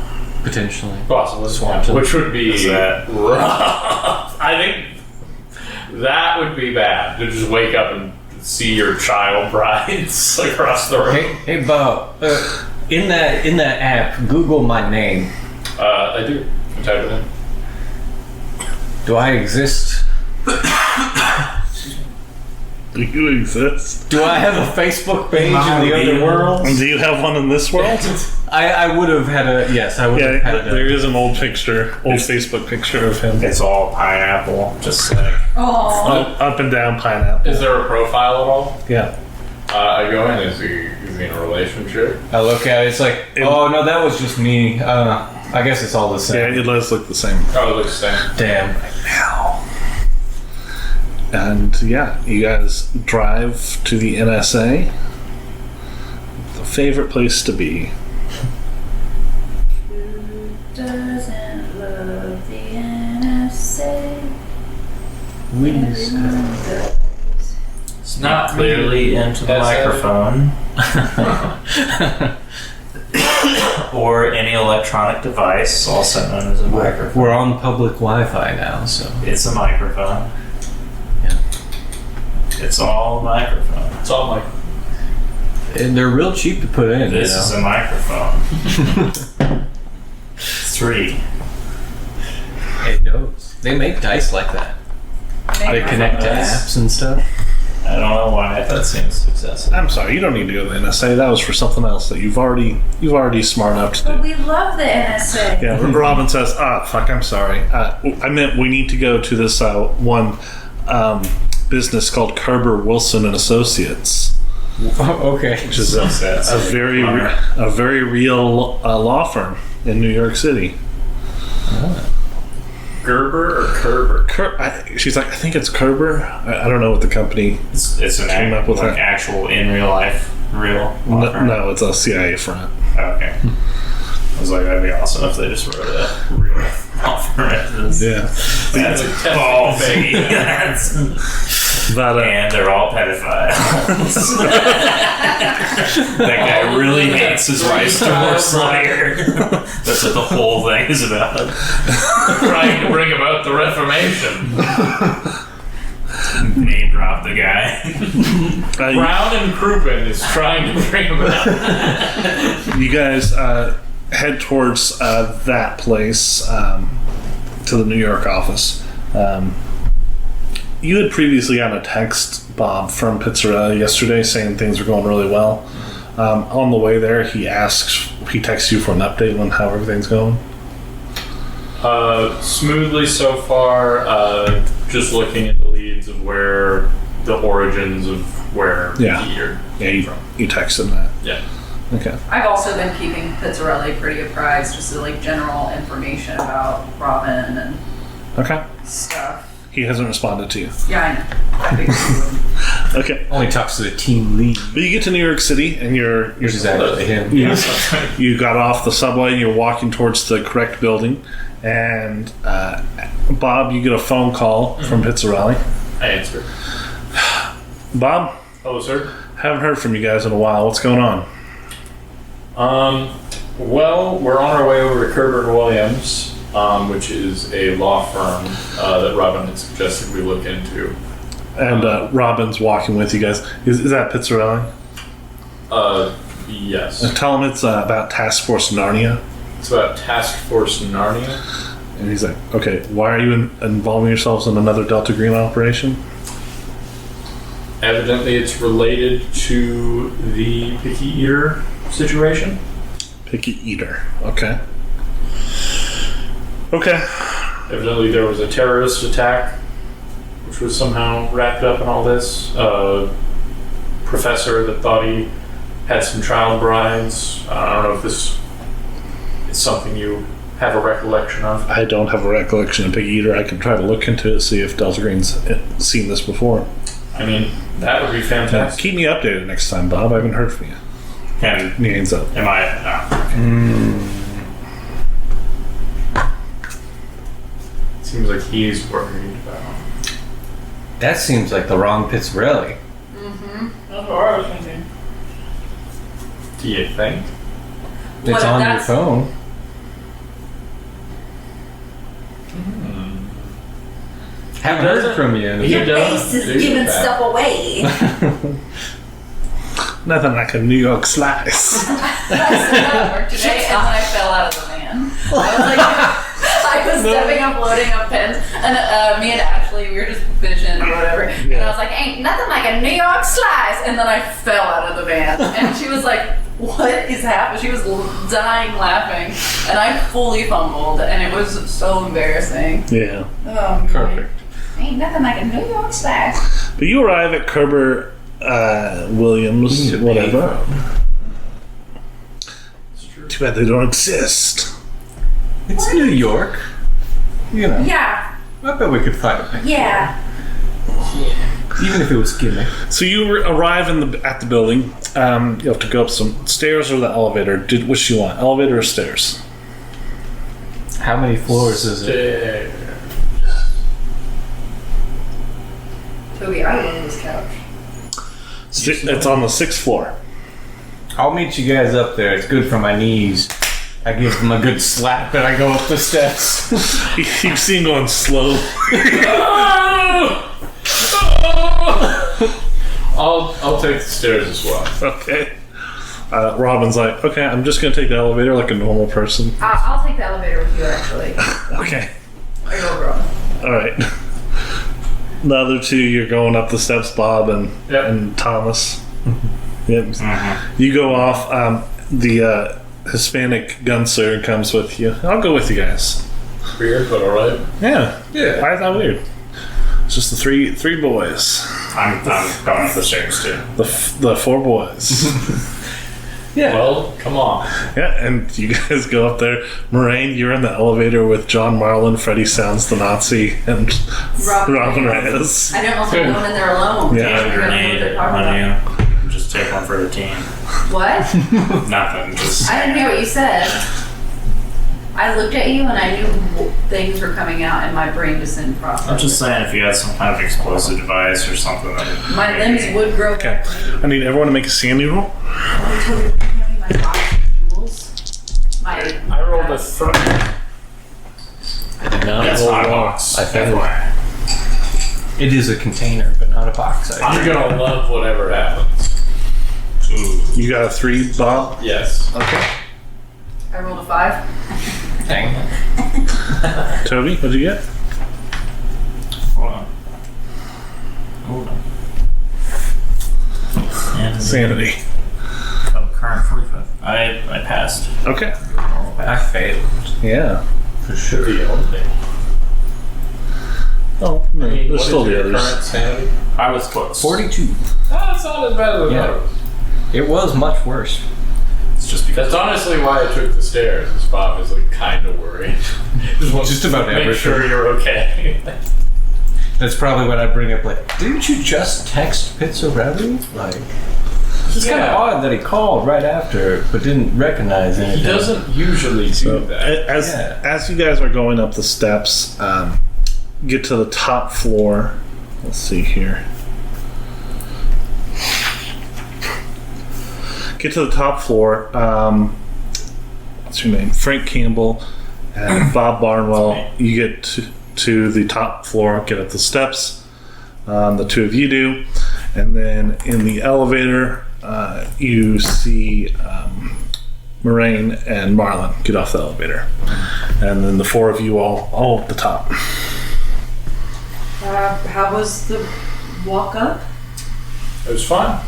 Potentially. Possibly. Swamped. Which would be Is that- rough. I think that would be bad to just wake up and see your child brides across the room. Hey, Bo. In that app, Google my name. I do. I type it in. Do I exist? You exist. Do I have a Facebook page in the other world? Do you have one in this world? I would have had a yes. I would have had a. There is an old Facebook picture of him. It's all pineapple, just like Oh. Up and down pineapple. Is there a profile at all? Yeah. I go in. Is he in a relationship? I look at it. It's like, oh no, that was just me. I guess it's all the same. Yeah, it does look the same. Oh, it looks the same. Damn. And yeah, you guys drive to the NSA. The favorite place to be. Who doesn't love the NSA? Everyone does. it's not clearly into the microphone or any electronic device, also known as a microphone. We're on public Wi-Fi now, so It's a microphone. Yeah. It's all microphone. It's all like and they're real cheap to put in. This is a microphone. 3. It knows. They make dice like that. They connect to apps and stuff. I don't know why that seems successful. I'm sorry, you don't need to go to the NSA. That was for something else that you've already smart enough to do. But we love the NSA. Yeah, Robin says, fuck, I'm sorry. I meant we need to go to this one business called Kerber, Wilson and Associates, Okay. which is a very real law firm in New York City. Gerber or Kerber? She's like, I think it's Kerber. I don't know what the company. It's an Came up with like that. actual in real life law firm? No, it's a CIA front. Okay. I was like, that'd be awesome if they just wrote a real law firm. Yeah, That's ballsy. but And they're all pedophiles. That guy really hates his wife's divorce lawyer. That's what the whole thing is about. Trying to bring about the Reformation. Name drop the guy. Brown and Crouppen is trying to bring about. you guys head towards that place to the New York office. You had previously gotten a text, Bob, from Pizzarella yesterday saying things are going really well. On the way there, he texts you for an update on how everything's going. Smoothly so far. Just looking at the leads of where the origins of where Yeah. you're Yeah, you texted that. Yeah. Okay. I've also been keeping Pizzarelli pretty apprised, just like general information about Robin and Okay. stuff. He hasn't responded to you. Yeah, I know. I figured you would. Okay. Only talks to the team lead, But you get to New York City and which is actually him. you got off the subway and you're walking towards the correct building. And Bob, you get a phone call from Pizzarelli. I answered. Bob, Hello, sir. haven't heard from you guys in a while. What's going on? Well, we're on our way over to Kerber and Williams, which is a law firm that Robin had suggested we look into. And Robin's walking with you guys. Is that Pizzarelli? Yes. Tell him it's about Task Force Narnia. It's about Task Force Narnia. And he's like, okay, why are you involving yourselves in another Delta Green operation? Evidently, it's related to the Picky Eater situation. Picky Eater. Okay. Okay. Evidently, there was a terrorist attack, which was somehow wrapped up in all this. A professor that thought he had some child brides. I don't know if this is something you have a recollection of. I don't have a recollection of Picky Eater. I can try to look into it, see if Delta Green's seen this before. I mean, that would be fantastic. Keep me updated next time, Bob. I haven't heard from you. And He hangs up. am I? Seems like he's worried about. That seems like the wrong Pizzarelli. That's what I was thinking. Do you think? It's What, on your that's- phone. Haven't heard from you. He does do that. away. Nothing like a New York slice. I stood up at work today and then I fell out of the van. I was like, I was stepping up, loading up pins, and me and Ashley, we were just bitching or whatever. And And I was like, ain't nothing like a New York slice. And then I fell out of the van. And she was like, what is happening? She was dying laughing. And I fully fumbled. And it was so embarrassing. Yeah. Oh, man. Perfect. Ain't nothing like a New York slice. But you arrive at Kerber Williams, whatever. Too bad they don't exist. It's New York. You know. Yeah. I bet we could find a picture. Yeah. Even if it was gimmick. So you arrive at the building. You have to go up some stairs or the elevator. Which do you want, elevator or stairs? How many floors is it? Toby, I love this couch. It's on the 6th floor. I'll meet you guys up there. It's good for my knees. I give them a good slap and I go up the steps. You see him going slow. I'll take the stairs as well. Okay. Robin's like, okay, I'm just going to take the elevator like a normal person. I'll take the elevator with you, actually. Okay. I go girl. All right. The other two, you're going up the steps, Bob and Thomas. Yep. You go off. The Hispanic gunslinger comes with you. I'll go with you guys. Weird, but alright. Yeah. Yeah. Why is that weird? It's just the three boys. I'm going up the stairs too. The 4 boys. Yeah. Well, come on. Yeah, and you guys go up there. Morraine, you're in the elevator with John Marlin, Freddie Sounds the Nazi, and Robin Reyes. I don't know if I'm going in there alone. Yeah. I don't know what Grenade they're talking on about. you. Just take one for the team. What? Nothing. Just I didn't hear what you said. I looked at you and I knew things were coming out and my brain just didn't process. I'm just saying, if you had some kind of explosive device or something that My limbs would grow Okay. back. I need everyone to make a sandy roll. I told you, my box of jewels. I rolled a 3. that's not a box. I think FYI. it is a container, but not a box. I'm gonna love whatever happens. Ooh. You got a 3, Bob? Yes. Okay. I rolled a 5. Dang. Toby, what'd you get? Hold on. And Sanity. current 45. I passed. Okay. I failed. Yeah. For sure. The only. Oh, no, I mean, there's what still is the your others. current sanity? I was close. 42. Oh, it's not as bad as I Yeah. thought it was. It was much worse. It's just because That's honestly why I took the stairs. Is Bob is like kind of worried. Just about make everything. sure you're okay. That's probably what I bring up. Like, didn't you just text Pizzarelli? Like, it's kind of odd that he called right after, but didn't recognize anything. He doesn't usually do So, that. as you guys are going up the steps, get to the top floor. Let's see here. Get to the top floor. What's your name? Frank Campbell and Bob Barnwell. You get to the top floor, get up the steps. The two of you do. And then in the elevator, you see Morraine and Marlin get off the elevator. And then the 4 of you all at the top. How was the walk up? It was fun.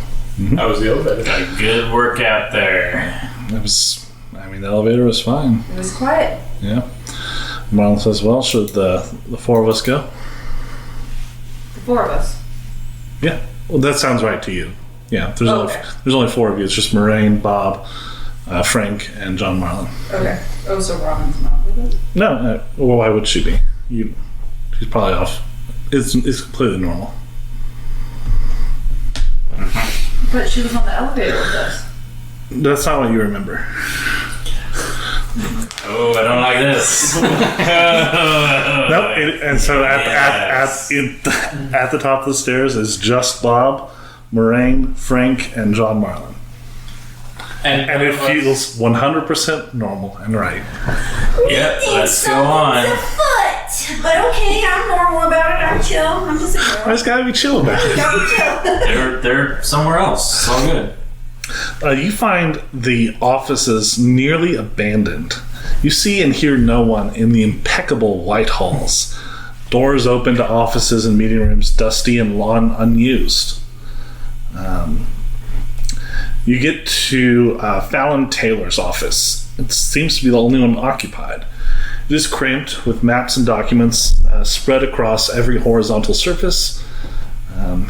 That was the elevator. a good workout there. The elevator was fine. It was quiet. Yeah. Marlon says, well, should the 4 of us go? The 4 of us. Yeah. Well, that sounds right to you. Yeah. There's Okay. only 4 of you. It's just Morraine, Bob, Frank, and John Marlin. Okay. Oh, so Robin's not with us? No. Well, why would she be? She's probably off. It's completely normal. But she was on the elevator with us. That's not what you remember. Oh, I don't like this. Nope. And so Yes. at the top of the stairs is just Bob, Morraine, Frank, and John Marlin. And it feels 100% normal and right. Yep, let's go on. But okay, I'm normal about it. I'm chill. I'm just a girl. I just gotta be chill about it. They're somewhere else. It's all good. You find the offices nearly abandoned. You see and hear no one in the impeccable white halls. Doors open to offices and meeting rooms, dusty and long unused. You get to Fallon Taylor's office. It seems to be the only one occupied. It is cramped with maps and documents spread across every horizontal surface.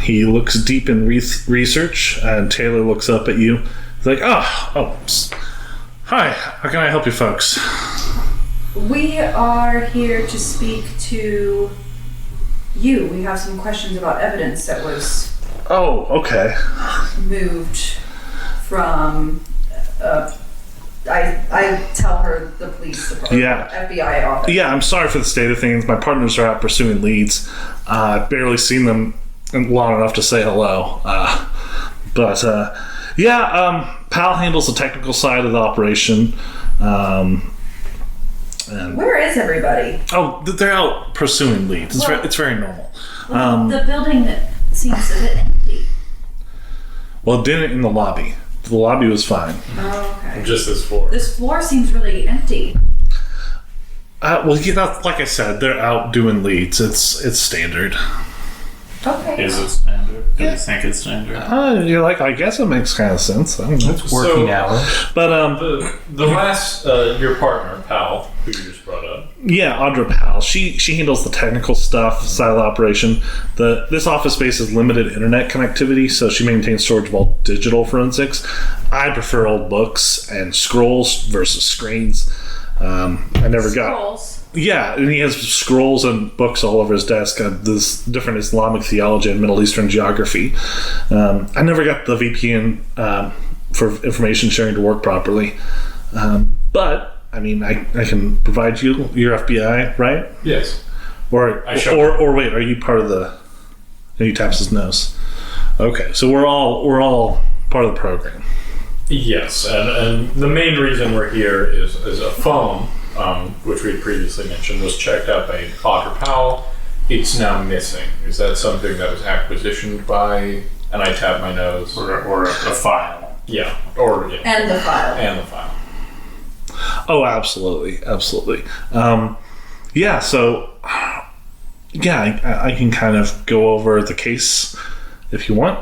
He looks deep in research, and Taylor looks up at you. He's like, hi, how can I help you folks? We are here to speak to you. We have some questions about evidence that was Oh, okay. moved from I tell her the police department, FBI office. Yeah, I'm sorry for the state of things. My partners are out pursuing leads. I've barely seen them long enough to say hello. Pal handles the technical side of the operation. And where is everybody? Oh, they're out pursuing leads. It's very normal. The building seems a bit empty. Well, it didn't in the lobby. The lobby was fine. Oh, okay. Just this floor. This floor seems really empty. Like I said, they're out doing leads. It's standard. Okay. Is it standard? Do you think it's standard? You're like, I guess it makes kind of sense. I don't know. It's working hours. But The last your partner, Pal, who you just brought up. yeah, Audra Powell. She handles the technical stuff, side of the operation. This office space has limited internet connectivity, so she maintains storage of all digital forensics. I prefer old books and scrolls versus screens. I never got. Scrolls. Yeah, and he has scrolls and books all over his desk. This different Islamic theology and Middle Eastern geography. I never got the VPN for information sharing to work properly. But I mean, I can provide you your FBI, right? Yes. Or wait, are you part of the? And he taps his nose. Okay, so we're all part of the program. Yes, and the main reason we're here is a phone, which we had previously mentioned, was checked out by Audra Powell. It's now missing. Is that something that was acquisitioned by? And I tap my nose. Or a file. Yeah. And the file. And the file. Oh, absolutely. I can kind of go over the case if you want.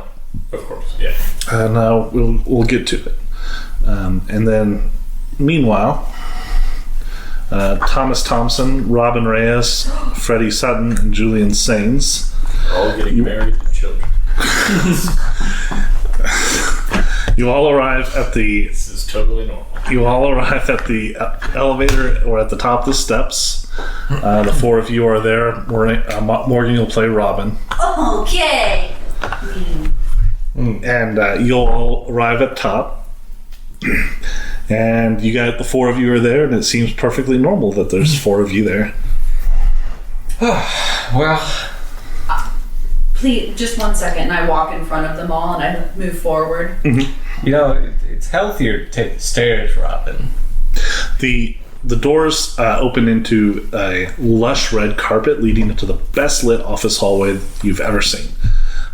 Of course, yeah. And we'll get to it. And then, meanwhile, Thomas Thompson, Robin Reyes, Freddie Sutton, and Julian Sains. All getting married to children. You all arrive at the. This is totally normal. You all arrive at the elevator or at the top of the steps. The four of you are there. Morgan will play Robin. Okay. And you'll all arrive at top. And the four of you are there, and it seems perfectly normal that there's four of you there. Well, Please, just 1 second, and I walk in front of them all, and I move forward. you know, it's healthier to take the stairs, Robin. The doors open into a lush red carpet leading into the best lit office hallway you've ever seen.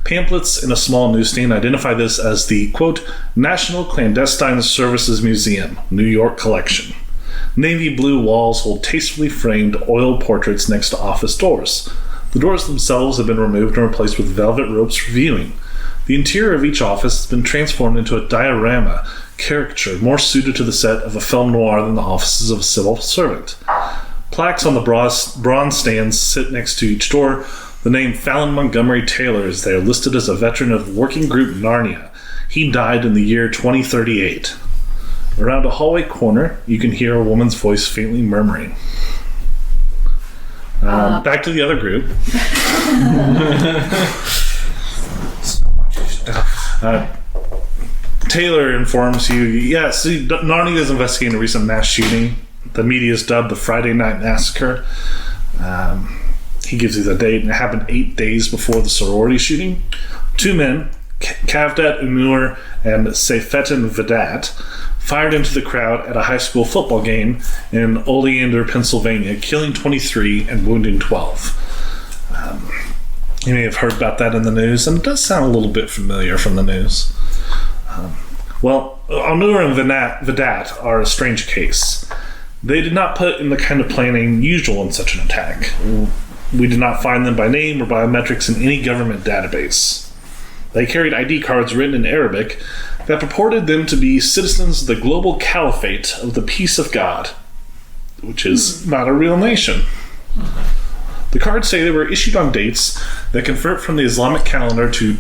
Pamphlets in a small newsstand identify this as the, quote, National Clandestine Services Museum, New York Collection. Navy blue walls hold tastefully framed oil portraits next to office doors. The doors themselves have been removed and replaced with velvet ropes for viewing. The interior of each office has been transformed into a diorama caricature more suited to the set of a film noir than the offices of a civil servant. Plaques on the bronze stands sit next to each door. The name Fallon Montgomery Taylor is there, listed as a veteran of Working Group Narnia. He died in the year 2038. Around a hallway corner, you can hear a woman's voice faintly murmuring. Back to the other group. So much stuff. Taylor informs you, yes, Narnia is investigating a recent mass shooting. The media is dubbed the Friday Night Massacre. He gives you the date, and it happened 8 days before the sorority shooting. Two men, Kavdat Umur and Seyfettin Vedat, fired into the crowd at a high school football game in Oleander, Pennsylvania, killing 23 and wounding 12. You may have heard about that in the news, and it does sound a little bit familiar from the news. Umur and Vedat are a strange case. They did not put in the kind of planning usual in such an attack. We did not find them by name or biometrics in any government database. They carried ID cards written in Arabic that purported them to be citizens of the global caliphate of the peace of God, which is not a real nation. The cards say they were issued on dates that convert from the Islamic calendar to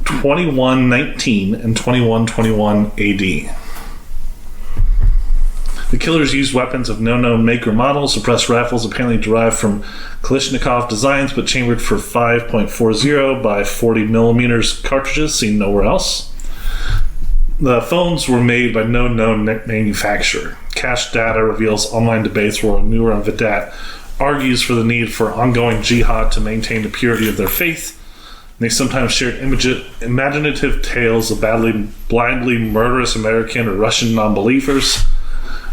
2119 and 2121 AD. The killers used weapons of no known make or model, suppressed rifles apparently derived from Kalashnikov designs but chambered for 5.40 by 40 millimeters cartridges seen nowhere else. The phones were made by no known manufacturer. Cache data reveals online debates where Noor and Vedat argues for the need for ongoing jihad to maintain the purity of their faith. They sometimes shared imaginative tales of blindly murderous American or Russian non-believers.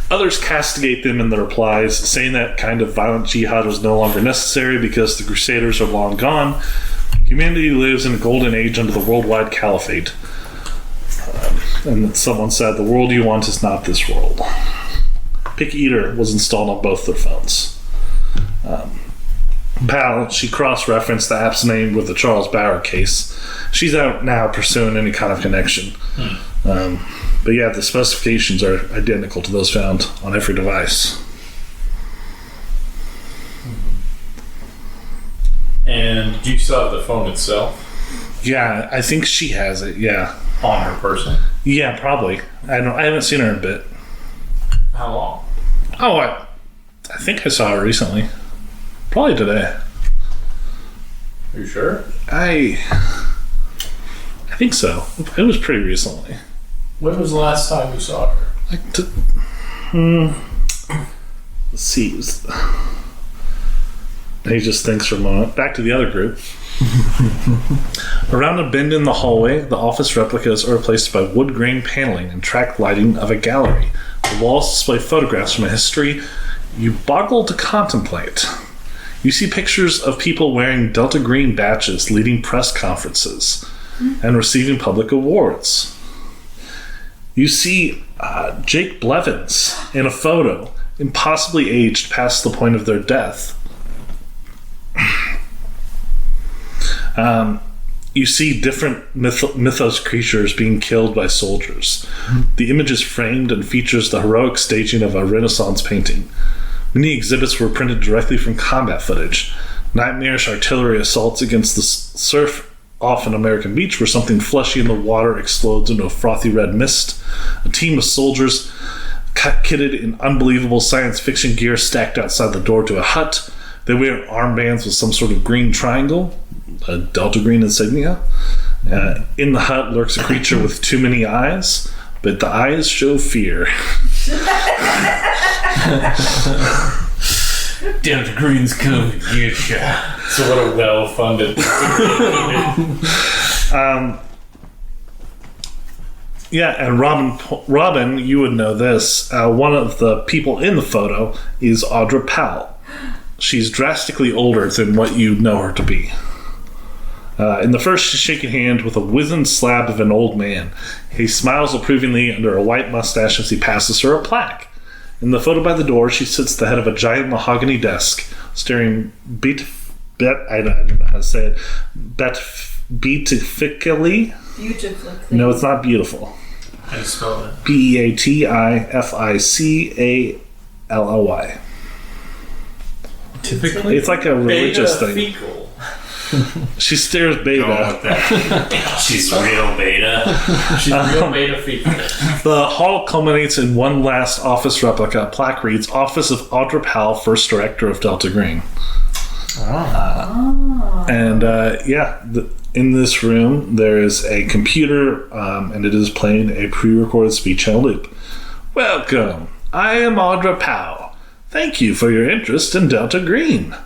Others castigate them in the replies, saying that kind of violent jihad was no longer necessary because the Crusaders are long gone. Humanity lives in a golden age under the worldwide caliphate. And someone said, the world you want is not this world. Pick Eater was installed on both their phones. Pal, she cross-referenced the app's name with the Charles Bauer case. She's out now pursuing any kind of connection. But yeah, the specifications are identical to those found on every device. And do you still have the phone itself? Yeah, I think she has it, yeah. On her person? Yeah, probably. I haven't seen her in a bit. How long? Oh, I think I saw her recently. Probably today. Are you sure? I think so. It was pretty recently. When was the last time you saw her? Let's see. He just thinks for a moment. Back to the other group. Around a bend in the hallway, the office replicas are replaced by wood grain paneling and track lighting of a gallery. The walls display photographs from a history you boggle to contemplate. You see pictures of people wearing Delta Green badges leading press conferences and receiving public awards. You see Jake Blevins in a photo, impossibly aged past the point of their death. You see different mythos creatures being killed by soldiers. The image is framed and features the heroic staging of a Renaissance painting. Many exhibits were printed directly from combat footage. Nightmarish artillery assaults against the surf off an American beach where something fleshy in the water explodes into a frothy red mist. A team of soldiers kitted in unbelievable science fiction gear stacked outside the door to a hut. They wear armbands with some sort of green triangle, a Delta Green insignia. In the hut lurks a creature with too many eyes, but the eyes show fear. Delta Green's coming to get ya. So what a well-funded... Yeah, and Robin, you would know this. One of the people in the photo is Audra Powell. She's drastically older than what you know her to be. In the first, she's shaking hands with a wizened slab of an old man. He smiles approvingly under a white mustache as he passes her a plaque. In the photo by the door, she sits at the head of a giant mahogany desk, staring I don't know how to say it. Beatifically? Beautifully. No, it's not beautiful. How do you spell it? Beatifically. Typically? It's like a religious thing. Fecal. She stares beta. Go with that. She's real beta. She's real beta fecal. The hall culminates in one last office replica. A plaque reads, Office of Audra Powell, First Director of Delta Green. And in this room there is a computer and it is playing a pre-recorded speech on a loop. Welcome, I am Audra Powell. Thank you for your interest in Delta Green.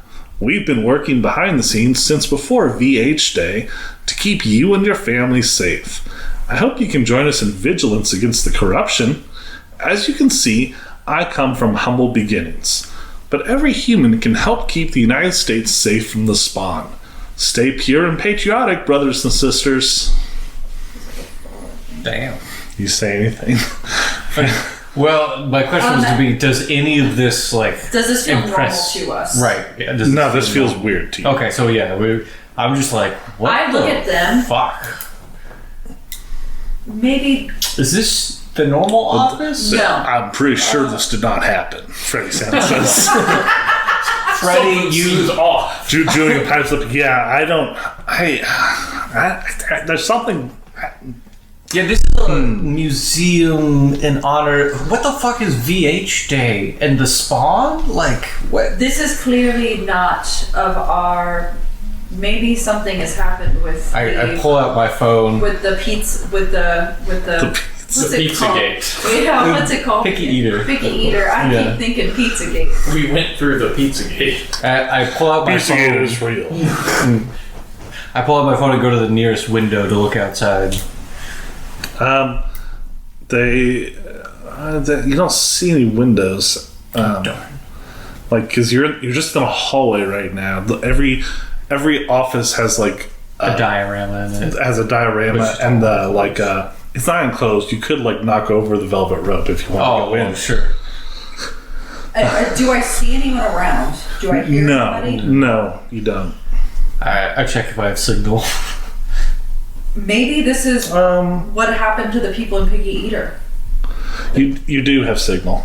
We've been working behind the scenes since before VH Day to keep you and your family safe. I hope you can join us in vigilance against the corruption. As you can see, I come from humble beginnings. But every human can help keep the United States safe from the spawn. Stay pure and patriotic, brothers and sisters. Damn. You say anything? Well, my question was to be: does any of this Does this feel impress normal to us? Right. Yeah, No, this feels weird to you. Okay, so yeah, I'm just like, what I look at them. fuck? Maybe. Is this the normal office? No. I'm pretty sure this did not happen, Freddie Sanders says. Freddie, you off. Julian pipes up. Yeah, I don't. There's something. Yeah, this is a museum in honor. What the fuck is VH Day and the Spawn? Like what? This is clearly not of our. Maybe something has happened with. I pull out my phone. With the pizza. With the. What's The it called? Pizzagate. Yeah, what's it called? Picky eater. Picky eater. I Yeah. keep thinking Pizzagate. We went through the Pizzagate. I pull out my Pizzagate phone. is real. I pull out my phone and go to the nearest window to look outside. You don't see any windows. Because you're just in a hallway right now. Every office has like A diorama in it. has a diorama and it's not enclosed. You could knock over the velvet rope if you want to go in. Oh, sure. Do I see anyone around? Do I hear anybody? No, you don't. I check if I have signal. Maybe this is what happened to the people in Picky Eater. You do have signal.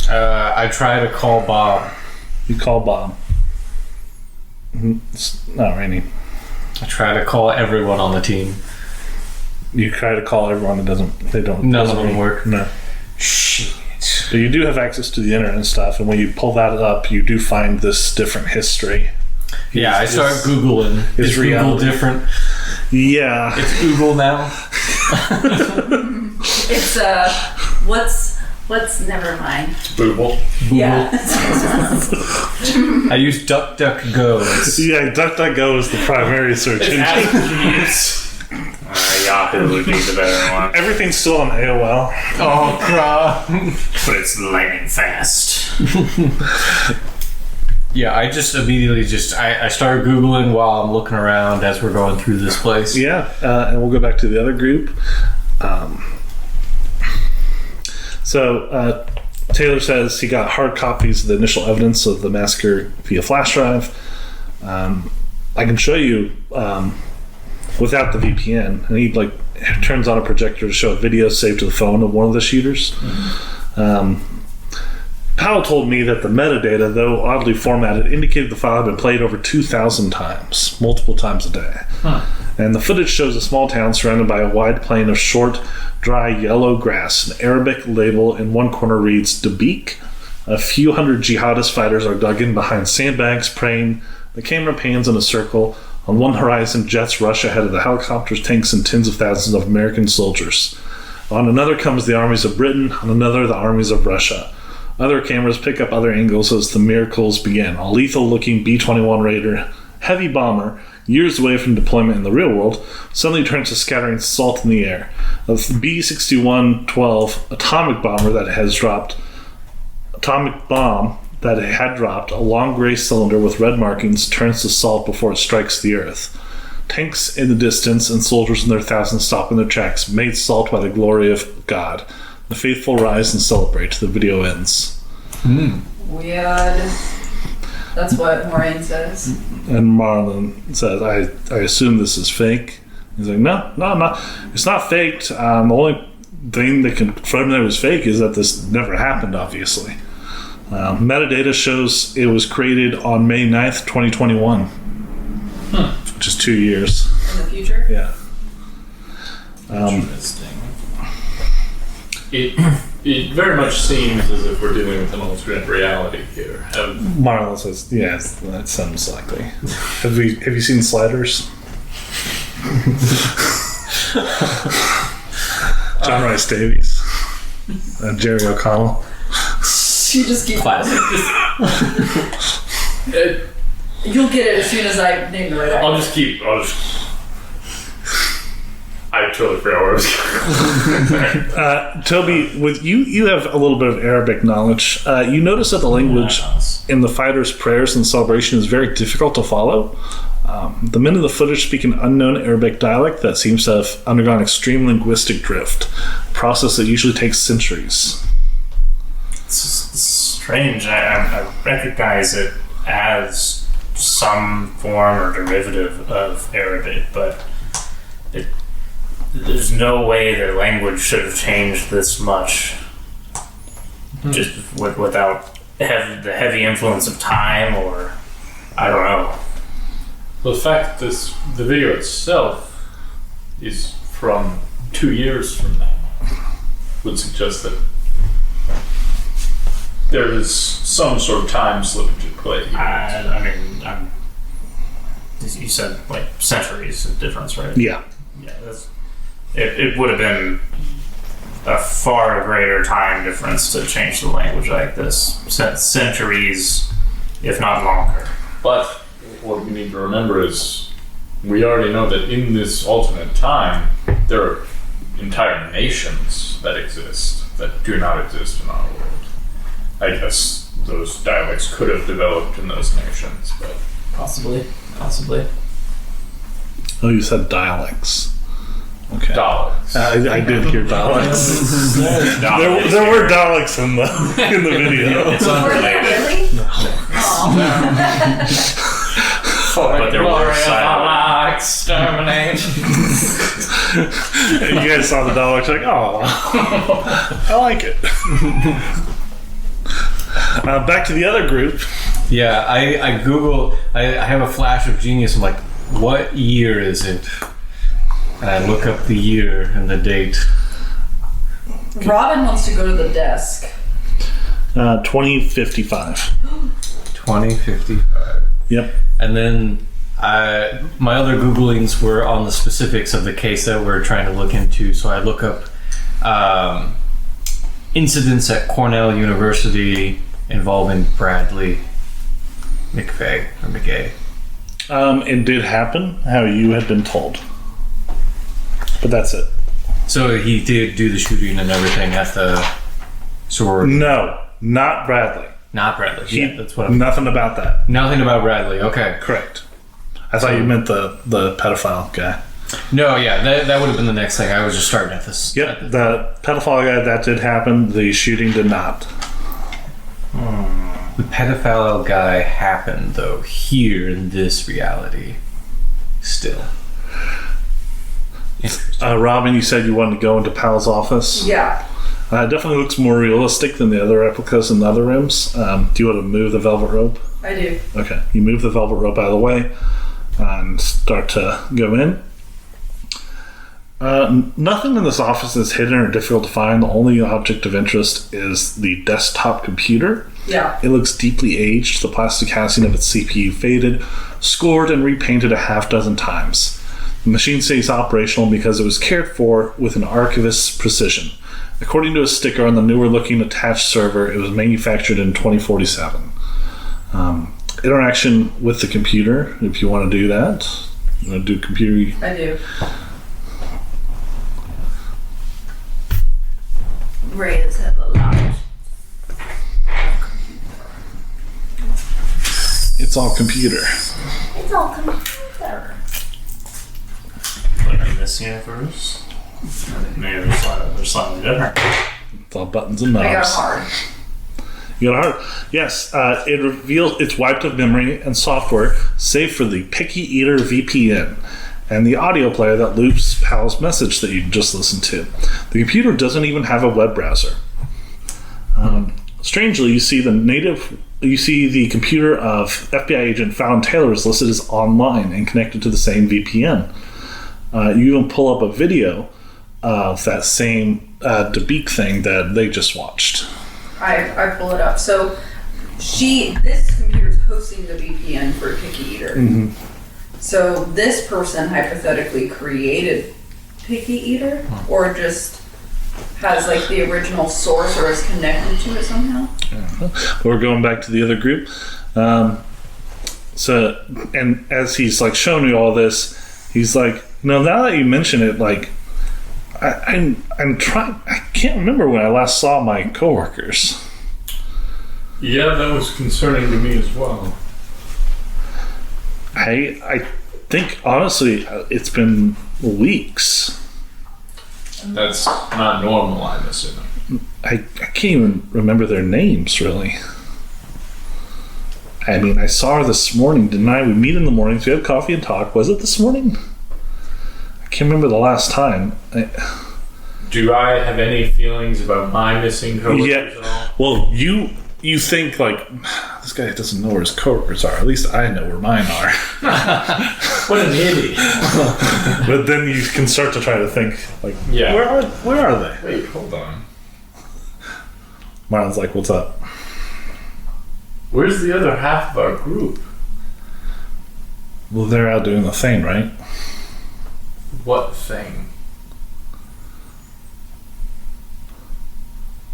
I try to call Bob. You call Bob. It's not raining. I try to call everyone on the team. You try to call everyone. They don't. None of them work. No. Shit. So you do have access to the internet and stuff, and when you pull that up, you do find this different history. Yeah, I start Googling. Is Google reality. different? Yeah. It's Google now. It's what's never mind. Booble. Yeah. I use DuckDuckGo. It's Yeah, DuckDuckGo is the primary search engine. Yahoo would be the better one. Everything's still on AOL. oh crap. But it's lightning fast. Yeah, I just immediately I start Googling while I'm looking around as we're going through this place. Yeah, and we'll go back to the other group. So Taylor says he got hard copies of the initial evidence of the massacre via flash drive. I can show you without the VPN, and he turns on a projector to show a video saved to the phone of one of the shooters. Powell told me that the metadata, though oddly formatted, indicated the file had been played over 2,000 times, multiple times a day. And the footage shows a small town surrounded by a wide plain of short, dry yellow grass. An Arabic label in one corner reads, Dabiq. A few hundred jihadist fighters are dug in behind sandbags, praying. The camera pans in a circle. On one horizon, jets rush ahead of the helicopters, tanks, and tens of thousands of American soldiers. On another comes the armies of Britain, on another the armies of Russia. Other cameras pick up other angles as the miracles begin. A lethal-looking B-21 Raider heavy bomber, years away from deployment in the real world, suddenly turns to scattering salt in the air. A B-61-12 atomic bomber that had dropped, a long gray cylinder with red markings, turns to salt before it strikes the earth. Tanks in the distance and soldiers in their thousands stop in their tracks, made salt by the glory of God. The faithful rise and celebrate. The video ends. Weird. That's what Morraine says. And Marlon says, I assume this is fake. He's like, no, it's not faked. The only thing that can confirm that it was fake is that this never happened, obviously. Metadata shows it was created on May 9th, 2021. Which is 2 years. In the future? Yeah. Interesting. It very much seems as if we're dealing with an alternate reality here. Marlon says, yes, that sounds likely. Have you seen Sliders? John Rice Davies. Jerry O'Connell. You just keep Classic. You'll get it as soon as I name the right actor. I totally forgot where I was going. Toby, with you have a little bit of Arabic knowledge. You notice that the language in the fighters' prayers and celebration is very difficult to follow. The men in the footage speak an unknown Arabic dialect that seems to have undergone extreme linguistic drift, a process that usually takes centuries. strange. I recognize it as some form or derivative of Arabic, but there's no way the language should have changed this much just without the heavy influence of time, or I don't know. Well, the fact that the video itself is from 2 years from now would suggest that there is some sort of time slippage at play here. I mean, you said like centuries of difference, right? Yeah. Yeah, it would have been a far greater time difference to change the language like this. Centuries, if not longer. But what we need to remember is we already know that in this alternate time, there are entire nations that exist that do not exist in our world. I guess those dialects could have developed in those nations, but Possibly. Oh, you said dialects. Okay. dialects. I did hear dialects. there were dialects in the video. It's Were there unrelated. really? Oh. But there were silent. Exterminate. You guys saw the dialects, like, oh, I like it. Back to the other group. Yeah, I Google. I have a flash of genius. I'm like, what year is it? And I look up the year and the date. Robin wants to go to the desk. 2055. 2055. Yep. And then my other Googlings were on the specifics of the case that we're trying to look into. So I look up incidents at Cornell University involving Bradley McVeigh or McGay. It did happen how you had been told. But that's it. So he did do the shooting and everything at the sorority. No, not Bradley. Not Bradley. He, Yeah, that's what I'm. nothing about that. Nothing about Bradley. Okay. Correct. I thought you meant the pedophile guy. No, yeah, that would have been the next thing. I was just starting at this. Yep, the pedophile guy, that did happen. The shooting did not. The pedophile guy happened, though, here in this reality. Still. Robin, you said you wanted to go into Pal's office. Yeah. It definitely looks more realistic than the other replicas in the other rooms. Do you want to move the velvet rope? I do. Okay, you move the velvet rope out of the way and start to go in. Nothing in this office is hidden or difficult to find. The only object of interest is the desktop computer. Yeah. It looks deeply aged. The plastic housing of its CPU faded, scored, and repainted a half dozen times. The machine stays operational because it was cared for with an archivist's precision. According to a sticker on the newer-looking attached server, it was manufactured in 2047. Interaction with the computer, if you want to do that. You want to do computer? I do. Reyes have a lot. It's all computer. It's all computer. Like in this universe, maybe there's something different. It's all buttons and knobs. I got hard. You got hard. Yes, it reveals it's wiped of memory and software, save for the Picky Eater VPN and the audio player that loops Pal's message that you just listened to. The computer doesn't even have a web browser. Strangely, you see the computer of FBI agent Fallon Taylor is listed as online and connected to the same VPN. You even pull up a video of that same Dabiq thing that they just watched. I pull it up. So this computer's hosting the VPN for Picky Eater. Mm-hmm. So this person hypothetically created Picky Eater, or just has like the original source, or is connected to it somehow. We're going back to the other group. So, and as he's like showing me all this, he's like, now that you mention it, like, I'm trying. I can't remember when I last saw my coworkers. Yeah, that was concerning to me as well. I think honestly, it's been weeks. That's not normal, I'm assuming. I can't even remember their names, really. I mean, I saw her this morning, didn't I? We meet in the mornings, we have coffee and talk. Was it this morning? I can't remember the last time. Do I have any feelings about my missing coworkers at all? Well, you think, like, this guy doesn't know where his coworkers are. At least I know where mine are. What an idiot. But then you can start to try to think, like, Yeah. where are they? Wait, hold on. Marlon's like, what's up? Where's the other half of our group? Well, they're out doing the thing, right? What thing?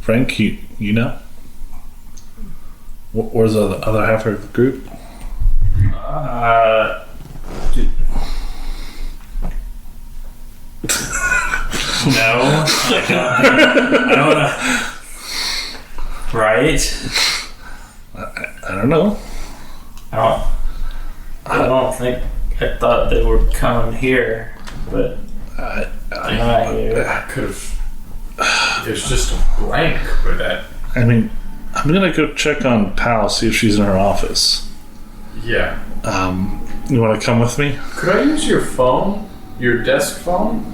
Frank, you know? Where's the other half of the group? No, I don't know. Right? I don't know. I don't think. I thought they were coming here, but they're not here. I could have. There's just a blank with that. I mean, I'm gonna go check on Pal, see if she's in her office. Yeah. You want to come with me? Could I use your phone? Your desk phone?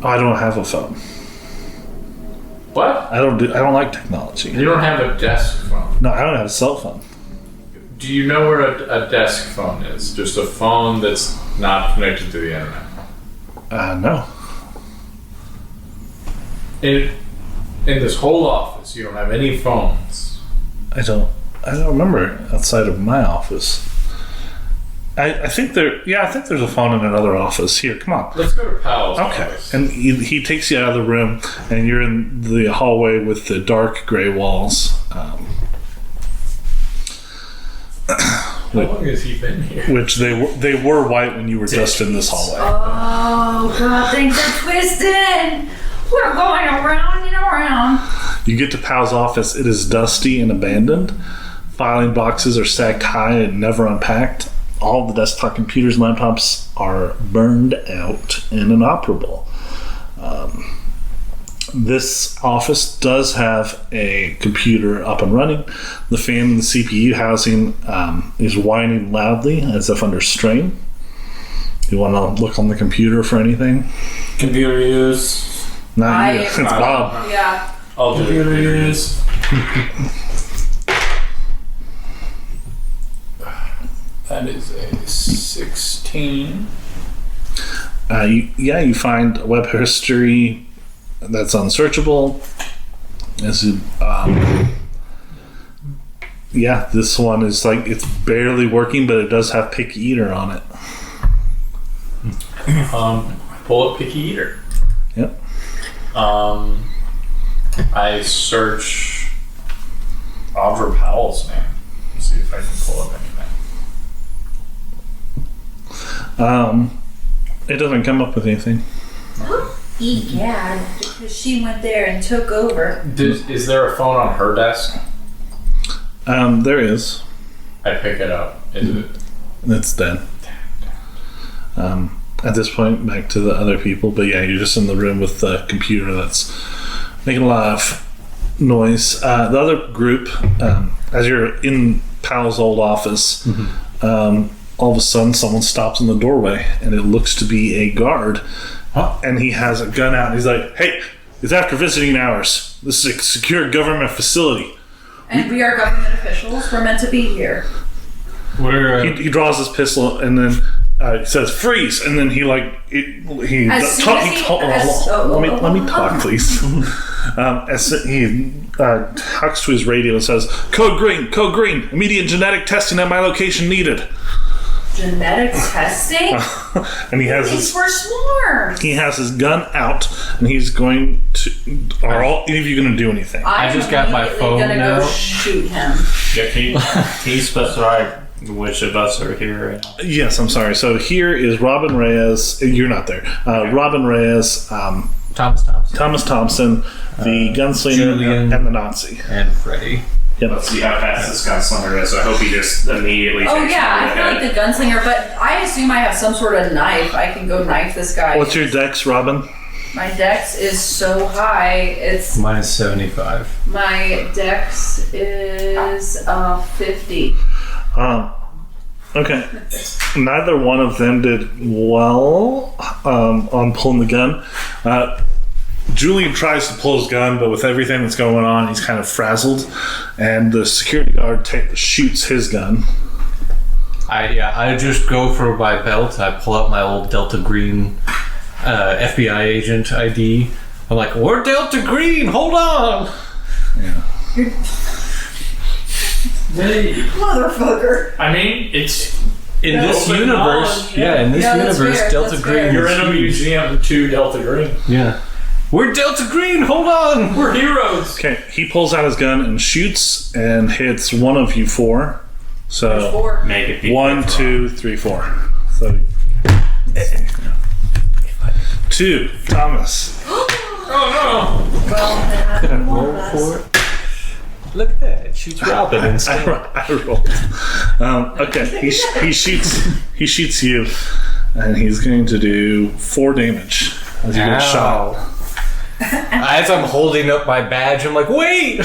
Oh, I don't have a phone. What? I don't like technology. You don't have a desk phone. No, I don't have a cell phone. Do you know where a desk phone is? Just a phone that's not connected to the internet. No. In this whole office, you don't have any phones. I don't remember outside of my office. I think there's a phone in another office. Here, come on. Let's go to Powell's Okay. office. And he takes you out of the room, and you're in the hallway with the dark gray walls. How long has he been here? Which they were white when you were just in this hallway. Oh, God, things are twisted. We're going around and around. You get to Powell's office. It is dusty and abandoned. Filing boxes are stacked high and never unpacked. All the desktop computers and laptops are burned out and inoperable. This office does have a computer up and running. The fan in the CPU housing is whining loudly as if under strain. You want to look on the computer for anything? Computer use. Not you. It's Bob. Yeah. I'll do Computer it. use. That is a 16. You find a web history that's unsearchable. This one is like, it's barely working, but it does have Picky Eater on it. Pull up Picky Eater. Yep. I search Audra Powell's name. Let's see if I can pull up anything. It doesn't come up with anything. Egad, because she went there and took over. Is there a phone on her desk? There is. I pick it up. Is it? It's dead. At this point, back to the other people, but yeah, you're just in the room with the computer that's making a lot of noise. The other group, as you're in Powell's old office, all of a sudden someone stops in the doorway, and it looks to be a guard. And he has a gun out, and he's like, "Hey, it's after visiting hours. This is a secure government facility." And we are government officials. We're meant to be here. He draws his pistol, and then he says, "Freeze!" And then let me talk, please. As he talks to his radio and says, Code green, immediate genetic testing at my location needed." Genetic testing? And he has These were s'mores. He has his gun out, and he's going to. Are all any of you going to do anything? I just got my phone gonna now. go shoot him. Yeah, can you specify which of us are here right now? Yes, I'm sorry. So here is Robin Reyes. You're not there. Robin Reyes, Thomas Thompson, the gunslinger, Julian. and the Nazi. and Freddie. Yep. Let's see how fast this gunslinger is. I hope he just immediately. Oh takes yeah, me I feel ahead. like the gunslinger, but I assume I have some sort of knife. I can go knife this guy. What's your dex, Robin? My dex is so high. It's Mine is 75. my dex is 50. Okay. Neither one of them did well on pulling the gun. Julian tries to pull his gun, but with everything that's going on, he's kind of frazzled, and the security guard shoots his gun. I just go for my belt. I pull out my old Delta Green FBI agent ID. I'm like, we're Delta Green, hold on! Yeah. Motherfucker. I mean, it's In this open universe, knowledge, in this Yeah, that's universe, fair, Delta that's Green fair. you're is in a huge. museum to Delta Green. Yeah. We're Delta Green, hold on! We're heroes. Okay, he pulls out his gun and shoots and hits one of you 4. So 4. Make it be 1, 2, 3, 4. So 2, Thomas. Oh Well, Could I then roll for it? Look at that, it shoots Robin instead. I rolled. Okay, he shoots you, and he's going to do 4 damage as you get shot. As I'm holding up my badge, I'm like, wait!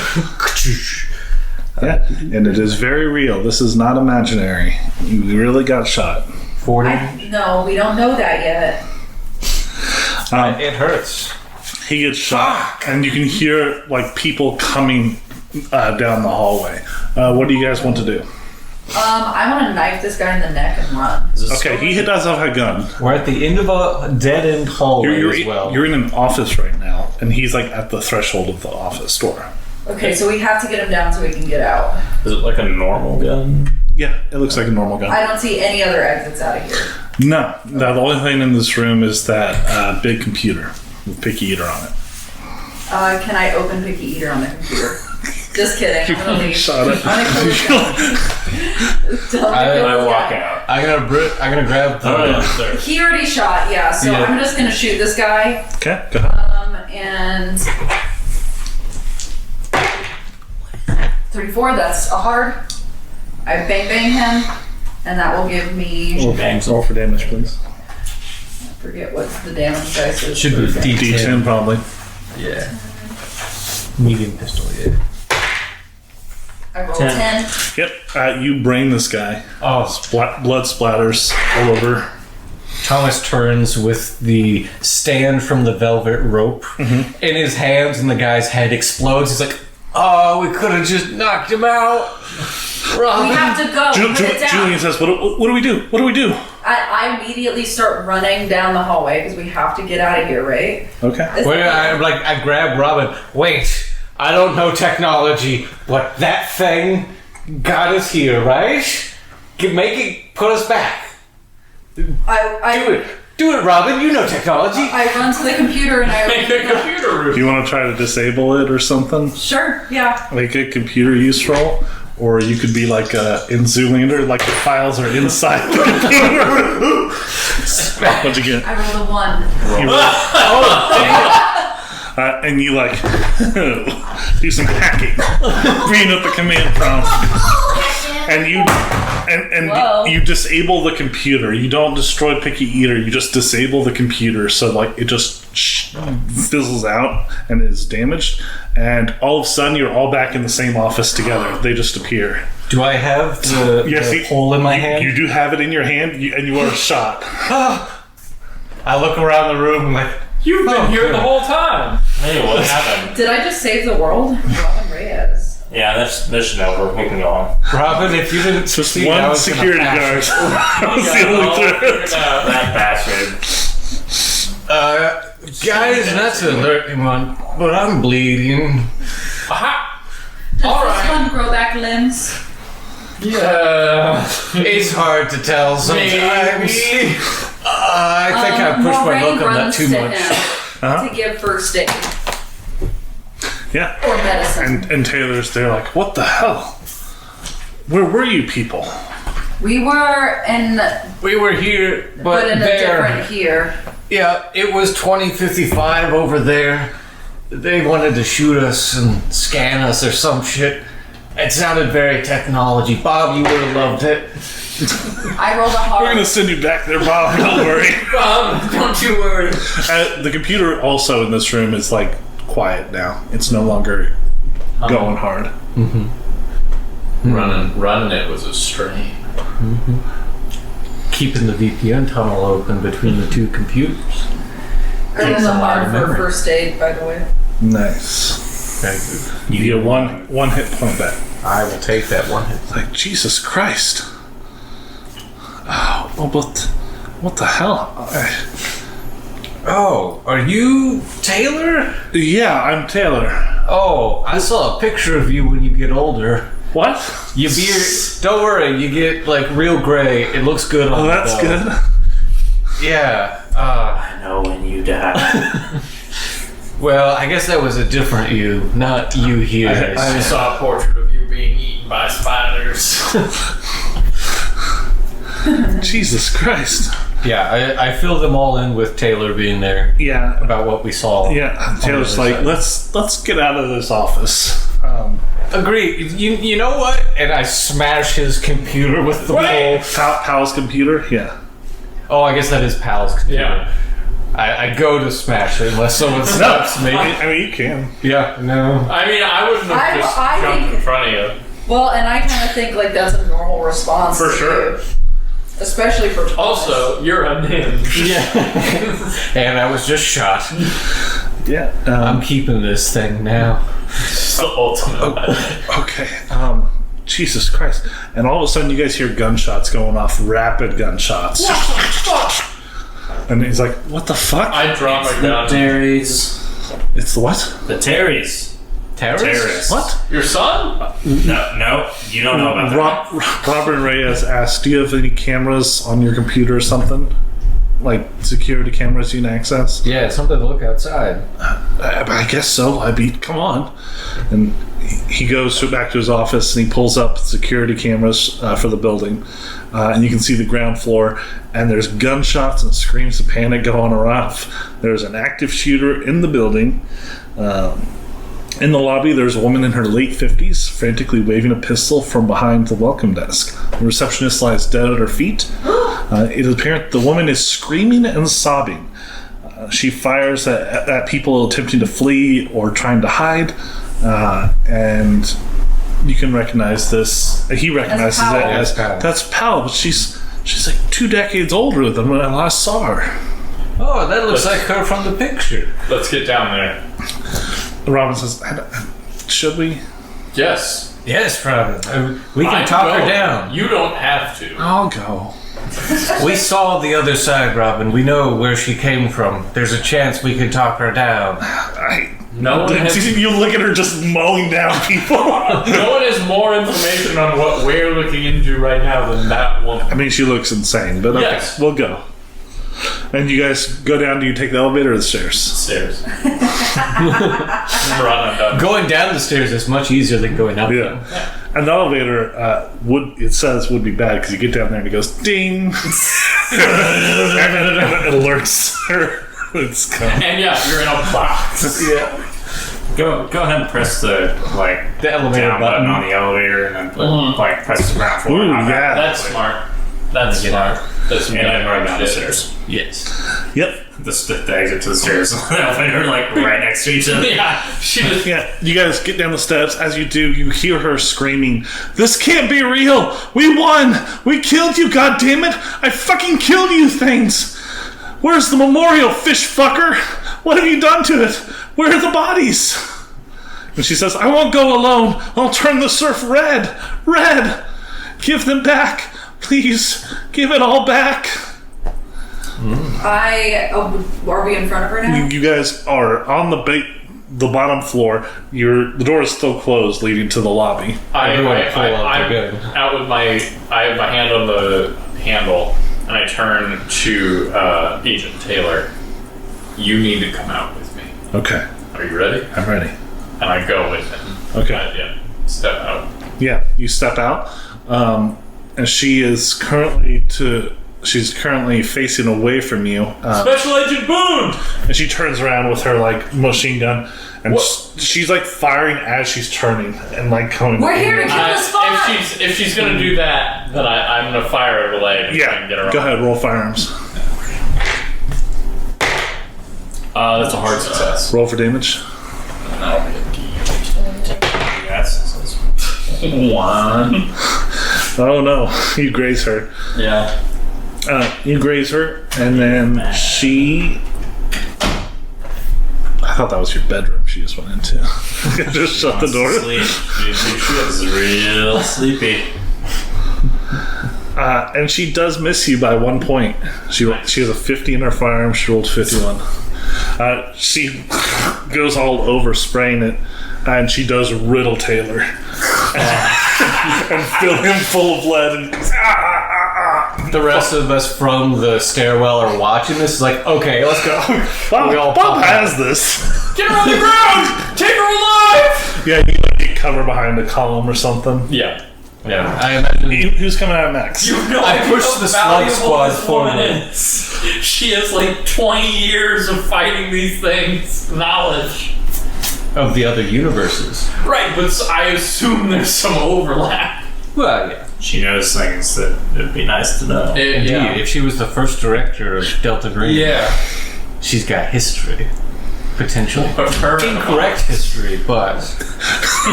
Yeah, and it is very real. This is not imaginary. You really got shot. 40. no, we don't know that yet. It hurts. He gets shot, and you can hear like people coming down the hallway. What do you guys want to do? I want to knife this guy in the neck and run. Okay, he does have a gun. We're at the end of a dead-end hallway You're, as well. you're in an office right now, and he's like at the threshold of the office door. Okay, so we have to get him down so we can get out. Is it like a normal gun? Yeah, it looks like a normal gun. I don't see any other exits out of here. No, the only thing in this room is that big computer with Picky Eater on it. Can I open Picky Eater on the computer? Just kidding. I'm gonna leave. Shot it. I'm gonna kill this guy. Tell me to kill I this walk guy. out. I'm gonna grab the... There. He already shot, yeah. So Yeah. I'm just gonna shoot this guy. Okay, go ahead. And 34. That's a hard. I bang him, and that will give me. Roll for damage, please. I forget what the damage dice is. Should be D10 probably. Yeah. Medium pistol, yeah. I rolled 10. Yep, you brain this guy. Oh, Blood splatters all over. Thomas turns with the stand from the velvet rope in his hands, and the guy's head explodes. He's like, oh, we could have just knocked him out. Robin. We have to go. Put it down. Julian says, what do we do? What do we do? I immediately start running down the hallway because we have to get out of here, right? Okay. Wait, I grab Robin. Wait, I don't know technology, but that thing got us here, right? Put us back. Do it, Robin. You know technology. I run to the computer and I Make a computer room. Do you want to try to disable it or something? Sure, yeah. Make a computer use roll? Or you could be like in Zoolander, like the files are inside the computer. What'd you get? I rolled a 1. And you like do some hacking, bring up the command prompt, and you disable the computer. You don't destroy Picky Eater. You just disable the computer, so like it just fizzles out and is damaged. And all of a sudden, you're all back in the same office together. They just appear. Do I have the hole in my hand? You do have it in your hand, and you are shot. I look around the room and like, You've been here the whole time. Hey, what happened? Did I just save the world? Robin Reyes. Yeah, that's mission over. We can go on. Robin, if you didn't Just succeed, I one was gonna security pass guard. it. That was the only threat. That bastard. Guys, that's an alerting one, but I'm bleeding. Aha! Does All this right. one grow back limbs? Yeah. It's hard to tell sometimes. I think I pushed my Morraine luck on that runs too to much. him Uh-huh. to give first aid Yeah. or medicine. And Taylor's there like, what the hell? Where were you people? We were in, We were here, but in a different here. Yeah, it was 2055 over there. They wanted to shoot us and scan us or some shit. It sounded very technology. Bob, you would have loved it. I rolled a We're hard. gonna send you back there, Bob. Don't worry. Don't you worry. The computer also in this room is like quiet now. It's no longer going hard. Running it was a strain. Keeping the VPN tunnel open between the two computers. I rolled Takes a a lot hard of for memory. first aid, by the way. Nice. Okay. You get one hit point back. I will take that one hit. Like, Jesus Christ. Oh, what the hell? Oh, are you Taylor? Yeah, I'm Taylor. Oh, I saw a picture of you when you get older. What? Your beard, don't worry, you get like real gray. It looks good on Oh, you, that's though. good. Yeah. I know when you die. Well, I guess that was a different you, not you here. I saw a portrait of you being eaten by spiders. Jesus Christ. Yeah, I filled them all in with Taylor being there Yeah. about what we saw. Yeah. Taylor's other like, side. let's get out of this office. Agree. You know what? And I smash his computer with the Wait! pole. Pal's computer? Yeah. Oh, I guess that is Pal's computer. Yeah. I go to smash it unless someone stops me. I mean, you can. Yeah, no. I mean, I wouldn't have just I jumped think- in front of you. Well, and I kind of think like that's a normal response. For to sure. you. Especially for Thomas. Also, you're a ninja. Yeah. And I was just shot. Yeah. I'm keeping this thing now. It's the ultimate. Okay. Jesus Christ. And all of a sudden you guys hear gunshots going off, rapid gunshots. And he's like, what the fuck? I draw my The gun. Terrys. It's the what? The Terrys. Terrorists? What? Your son? No, you don't know about that. Robin Reyes asked, do you have any cameras on your computer or something? Like security cameras you can access? Yeah, it's something to look outside. I guess so. Come on. And he goes back to his office and he pulls up security cameras for the building. And you can see the ground floor, and there's gunshots and screams of panic going around. There's an active shooter in the building. In the lobby, there's a woman in her late 50s frantically waving a pistol from behind the welcome desk. The receptionist lies dead at her feet. It is apparent the woman is screaming and sobbing. She fires at people attempting to flee or trying to hide. And you can recognize this. He recognizes That's it Powell. as Powell. that's Powell, but she's like 2 decades older than when I last saw her. Oh, that looks like her from the picture. Let's get down there. Robin says, should we? Yes. Yes, Robin. We can I'm talk her going. down. You don't have to. I'll go. We saw the other side, Robin. We know where she came from. There's a chance we can talk her down. No one has You look at her just mowing down people. no one has more information on what we're looking into right now than that woman. I mean, she looks insane, but okay, Yes. we'll go. And you guys go down. Do you take the elevator or the stairs? Stairs. Running down. Going down the stairs is much easier than going up. Yeah. And the elevator would be bad because you get down there and it goes ding, and it alerts her. It's coming. And yeah, you're in a box. Yeah. Go ahead and press the The elevator down button on the elevator, and then press the ground floor. Ooh, Not yeah. That's smart. That's smart. That's some And then run down the shit. stairs. Yes. Yep. The exit to the stairs. The elevator right next to each other. Yeah, she just. Yeah. You guys get down the steps. As you do, you hear her screaming, "This can't be real! We won! We killed you! God damn it! I fucking killed you things! Where's the memorial, fish fucker? What have you done to it? Where are the bodies?" And she says, "I won't go alone. I'll turn the surf red. Red! Give them back. Please, give it all back." Are we in front of her now? You guys are on the bottom floor. The door is still closed, leading to the lobby. I'm good. out with I have my hand on the handle, and I turn to Agent Taylor. You need to come out with me. Okay, Are you ready? I'm ready. And I go with him. Okay. Yeah. Step out. Yeah, you step out, and she is currently She's currently facing away from you. Special Agent Boone! And she turns around with her, like, machine gun. And she's, like, firing as she's turning and, like, coming. We're here to kill the spot! If she's gonna do that, then I'm gonna fire at her leg and try and get her go off. ahead, roll firearms. That's a hard success. Roll for damage. Yes. 1. Oh, no. You graze her. Yeah. You graze her, and then she... I thought that was your bedroom she just went into. Just shut the door. Sleep. She was real sleepy. And she does miss you by 1 point. She has a 50 in her firearm. She rolled 51. She goes all over spraying it, and she does riddle Taylor. And fill him full of lead. And The rest of us from the stairwell are watching this. It's like, okay, let's go. Bob has this. Get her on the ground! Take her alive! Yeah, you like get cover behind a column or something. Yeah. Yeah. I imagine Who's coming out next? I pushed the Slug Squad forward. She has like 20 years of fighting these things. Knowledge. Of the other universes. Right, but I assume there's some overlap. Well, yeah. She knows things that it'd be nice to know. Indeed, if she was the first director of Delta Green, she's got history. Potential. Incorrect history, but...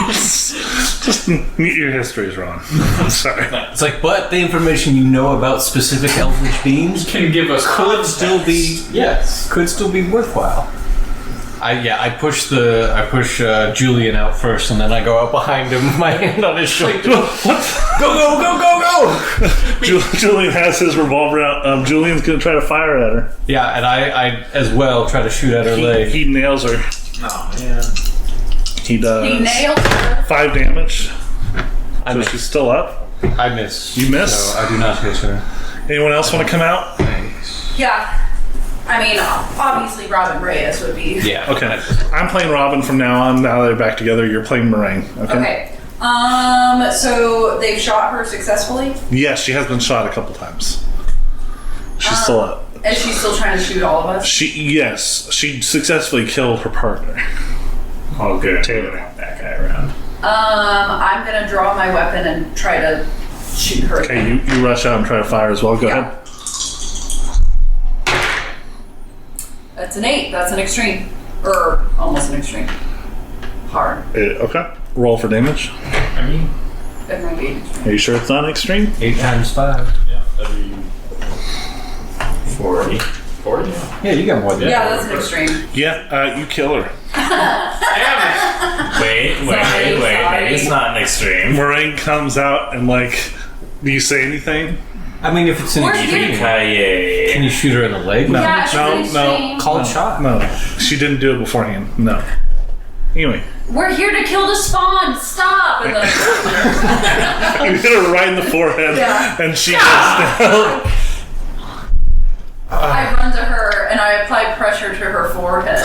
Just your history's wrong. I'm sorry. It's like, but the information you know about specific elvish beings can give us could still be worthwhile. I push Julian out first, and then I go out behind him with my hand on his shoulder. Go! Julian has his revolver out. Julian's gonna try to fire at her. Yeah, and I as well try to shoot at her leg. He nails her. Oh man! He does. He nailed her. 5 damage. I So miss. she's still up. I miss. You miss? So I do not hit her. Anyone else want to come out? Yeah. I mean, obviously Robin Reyes would be. Yeah. Okay. I'm playing Robin from now on. Now they're back together. You're playing Morraine. Okay. So they've shot her successfully? Yes, she has been shot a couple times. She's still up. And she's still trying to shoot all of us? She successfully killed her partner. Oh, good. Taylor. That guy around. I'm gonna draw my weapon and try to shoot her. Okay, you rush out and try to fire as well. Go ahead. That's an 8. That's an extreme. Or almost an extreme. Hard. Okay. Roll for damage. I mean, It might be an extreme. Are you sure it's not extreme? 8 times 5. yeah, that'd be 40. 40. Yeah, you got more than Yeah, that's an extreme. Yeah, you kill her. Wait. Sorry. It's not an extreme. Morraine comes out and, like, do you say anything? I mean, if it's an Where's extreme, Yippee-ki-yay. can you shoot her in the leg? Yeah, she's an extreme. Called shot. No, she didn't do it beforehand. No. Anyway, We're here to kill the spawn. Stop! And then you hit her right in the forehead, Yeah. and she goes down. I run to her and I apply pressure to her forehead.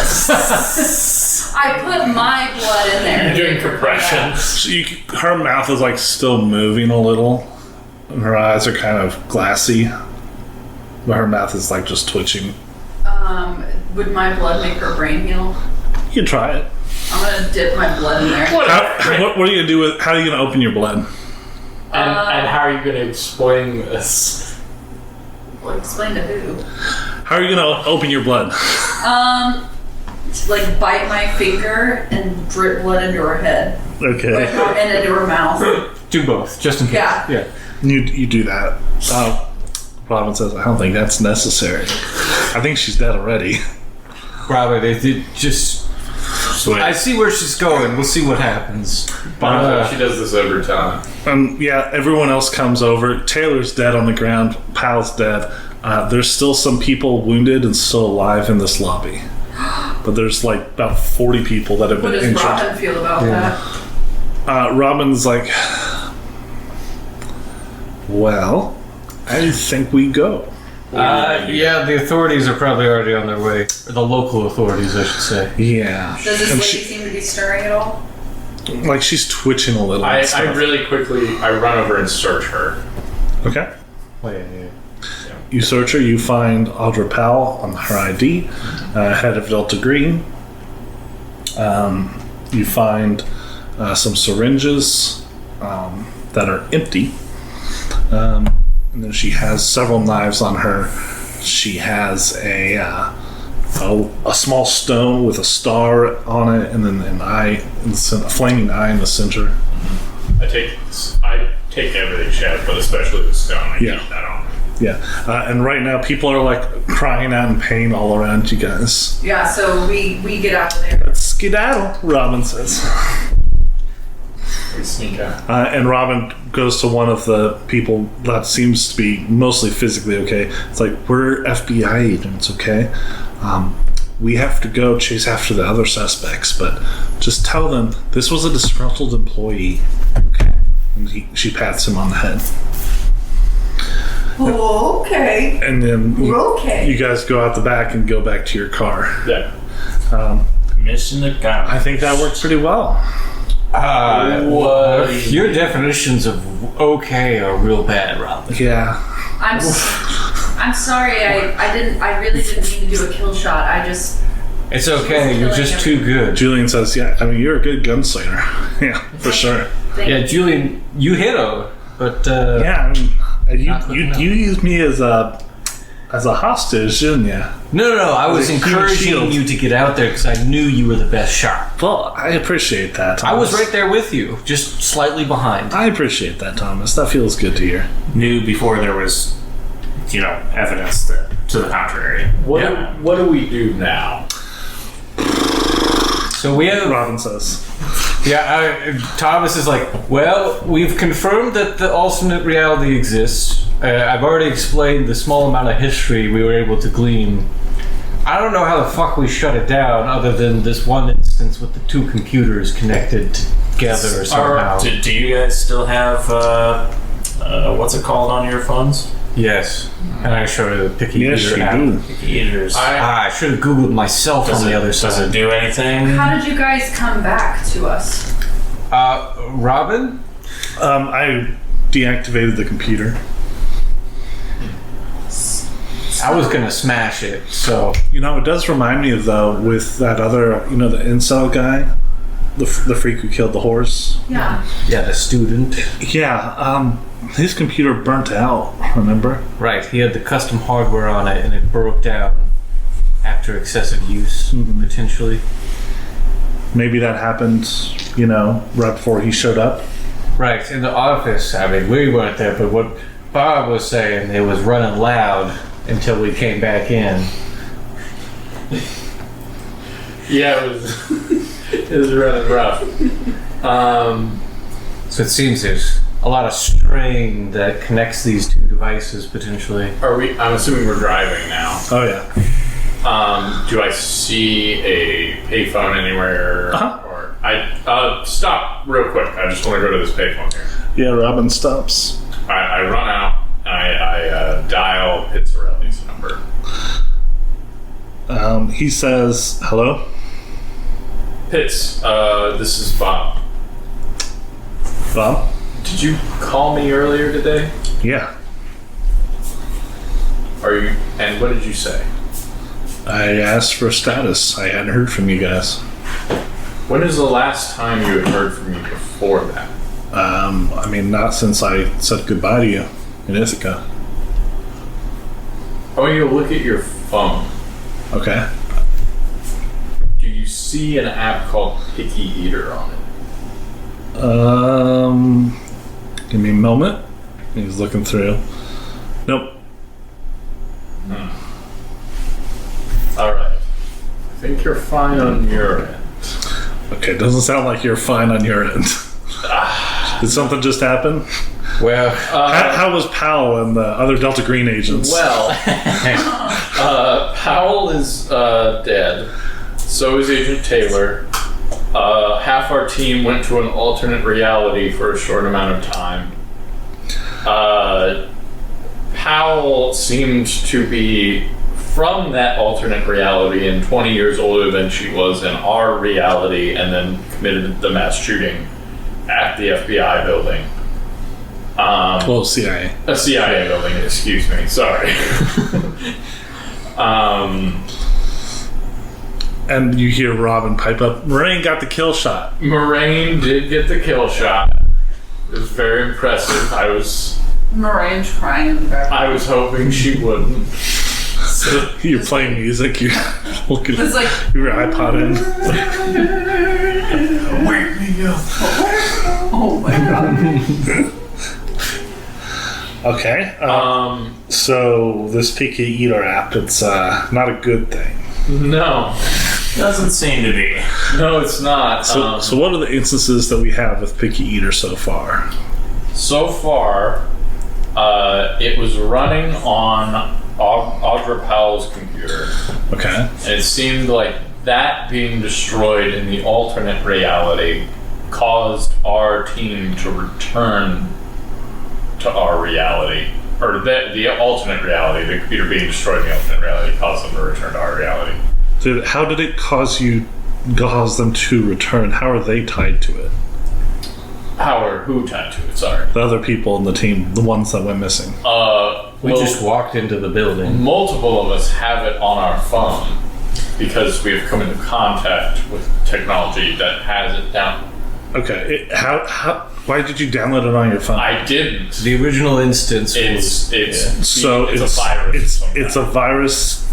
I put my blood in there. You're doing compression. Her mouth is like still moving a little, and her eyes are kind of glassy, but her mouth is like just twitching. Would my blood make her brain heal? You can try it. I'm gonna dip my blood in there. What are you gonna do with? How are you gonna open your blood? And how are you going to explain this? Well, explain to who? How are you gonna open your blood? Like bite my finger and drip blood into her head. Okay, And into her mouth. Do both, just in case. Yeah. you do that. Robin says, "I don't think that's necessary. I think she's dead already." Robert, they did just. I see where she's going. We'll see what happens. She does this every time. Yeah, everyone else comes over. Taylor's dead on the ground. Pal's dead. There's still some people wounded and still alive in this lobby. But there's like about 40 people that have What been does injured. Robin feel about that? Robin's like, well, I think we go. Yeah, the authorities are probably already on their way. Or the local authorities, I should say. Yeah. Does this And lady seem to be stirring at all? like she's twitching a little. I really quickly, I run over and search her. Okay. Oh, yeah. You search her, you find Audra Powell on her ID, head of Delta Green. You find some syringes that are empty. And then she has several knives on her. She has a small stone with a star on it, and then a flaming eye in the center. I take everything she has, but especially the stone. I keep that on. Yeah, and right now people are like crying out in pain all around you guys. Yeah, so we get out of there. Let's skedaddle, Robin says. We sneak out. And Robin goes to one of the people that seems to be mostly physically okay. It's like, we're FBI agents, okay? We have to go chase after the other suspects, but just tell them this was a disgruntled employee, okay? And she pats him on the head. Oh, okay. And then Okay. you guys go out the back and go back to your car. Yeah. Mission accomplished. I think that worked pretty well. Your definitions of okay are real bad, Robin. Yeah. I'm sorry. I really didn't mean to do a kill shot. It's okay. You're just too good. Julian says, yeah, I mean, you're a good gunslinger. Yeah, for sure. Yeah, Julian, you hit her, but Yeah, I mean, Not good enough. you used me as a hostage, didn't you? no. I was As a human encouraging shield. you to get out there because I knew you were the best shot. Well, I appreciate that, Thomas. I was right there with you, just slightly behind. I appreciate that, Thomas. That feels good to hear. Knew before there was, evidence to the contrary. What do we do now? So we have. Robin says. Thomas is like, well, we've confirmed that the alternate reality exists. I've already explained the small amount of history we were able to glean. I don't know how the fuck we shut it down other than this one instance with the two computers connected together somehow. Do you guys still have, what's it called on your phones? Yes. And I showed her the Picky Yes, Eater you app. do. Eaters. I should have Googled myself on the other Does it side. do anything? How did you guys come back to us? Robin? I deactivated the computer. I was gonna smash it, so... It does remind me of, though, with that other, the incel guy, the freak who killed the horse. Yeah. Yeah, the student. Yeah, his computer burnt out, remember? Right, he had the custom hardware on it and it broke down after excessive use, potentially. Maybe that happened, right before he showed up. Right, in the office, I mean, we weren't there, but what Bob was saying, it was running loud until we came back in. Yeah, it was running rough. So it seems there's a lot of string that connects these two devices, potentially. I'm assuming we're driving now. Oh, yeah. Do I see a payphone anywhere? Uh-huh. Or stop real quick. I just want to go to this payphone here. Yeah, Robin stops. I run out and I dial Pizzarelli's number. He says, hello? Pitts, this is Bob. Bob? Did you call me earlier today? Yeah. And what did you say? I asked for status. I hadn't heard from you guys. When is the last time you had heard from me before that? Not since I said goodbye to you in Ithaca. I want you to look at your phone. Okay. Do you see an app called Picky Eater on it? Give me a moment. He's looking through. Nope. Alright. I think you're fine on your end. Okay, doesn't sound like you're fine on your end. Did something just happen? Well, How was Powell and the other Delta Green agents? Well, Powell is dead. So is Agent Taylor. Half our team went to an alternate reality for a short amount of time. Powell seemed to be from that alternate reality and 20 years older than she was in our reality, and then committed the mass shooting at the FBI building. Well, CIA. A CIA building, excuse me. Sorry. And you hear Robin pipe up, Morraine got the kill shot. Morraine did get the kill shot. It was very impressive. Morraine's crying in the background. I was hoping she wouldn't. You're playing music, you're looking It's like, your iPod in. Wake me up. oh my god. Okay. So this Picky Eater app, it's not a good thing. No. Doesn't seem to be. No, it's not. So what are the instances that we have with Picky Eater so far? So far, it was running on Audra Powell's computer. Okay. And it seemed like that being destroyed in the alternate reality caused our team to return to our reality. Or the alternate reality, the computer being destroyed in the alternate reality caused them to return to our reality. How did it cause them to return? How are they tied to it? Who tied to it? Sorry. The other people in the team, the ones that went missing. We just walked into the building. Multiple of us have it on our phone because we have come into contact with technology that has it down. Okay. Why did you download it on your phone? I didn't. The original instance It's a virus. It's a virus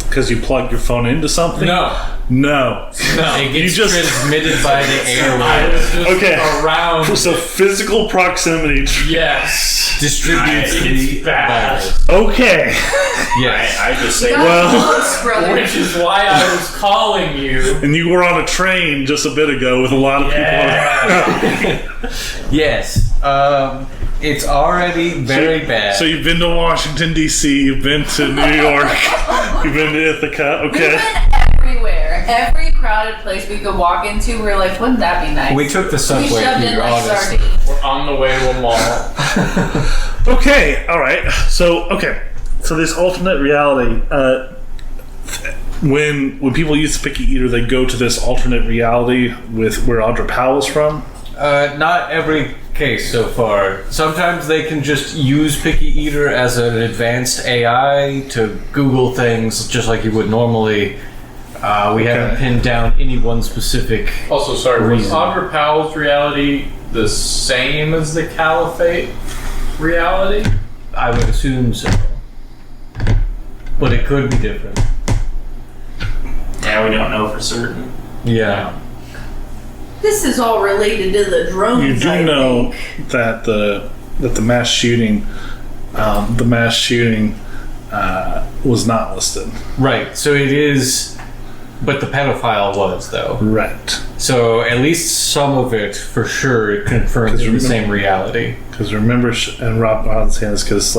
because you plug your phone into something? No. it gets transmitted by the I was airwaves. just Okay. around. So physical proximity. Yes. Distributes It's the bad. virus. Okay. Yes. I just say, You got Well- close, brother. Which is why I was calling you. And you were on a train just a bit ago with a lot of people. Yes. It's already very bad. So you've been to Washington, D.C., you've been to New York, you've been to Ithaca. We Okay. went everywhere. Every crowded place we could walk into, we were like, wouldn't that be nice? we took the We subway shoved in here, like honestly. sardines. We're on the way to a mall. Okay, all right. So this alternate reality, when people use Picky Eater, they go to this alternate reality with where Audra Powell is from. Not every case so far. Sometimes they can just use Picky Eater as an advanced AI to Google things just like you would normally. We haven't pinned down any one specific. Also, sorry, was Reason. Audra Powell's reality the same as the Caliphate reality? I would assume so. But it could be different. yeah, we don't know for certain. Yeah. This is all related to the drones. You do I know think. that the mass shooting, was not listed. Right. So it is. But the pedophile was, though. Right. So at least some of it, for sure, confirms in the same reality. Because remember, and Robin's saying this because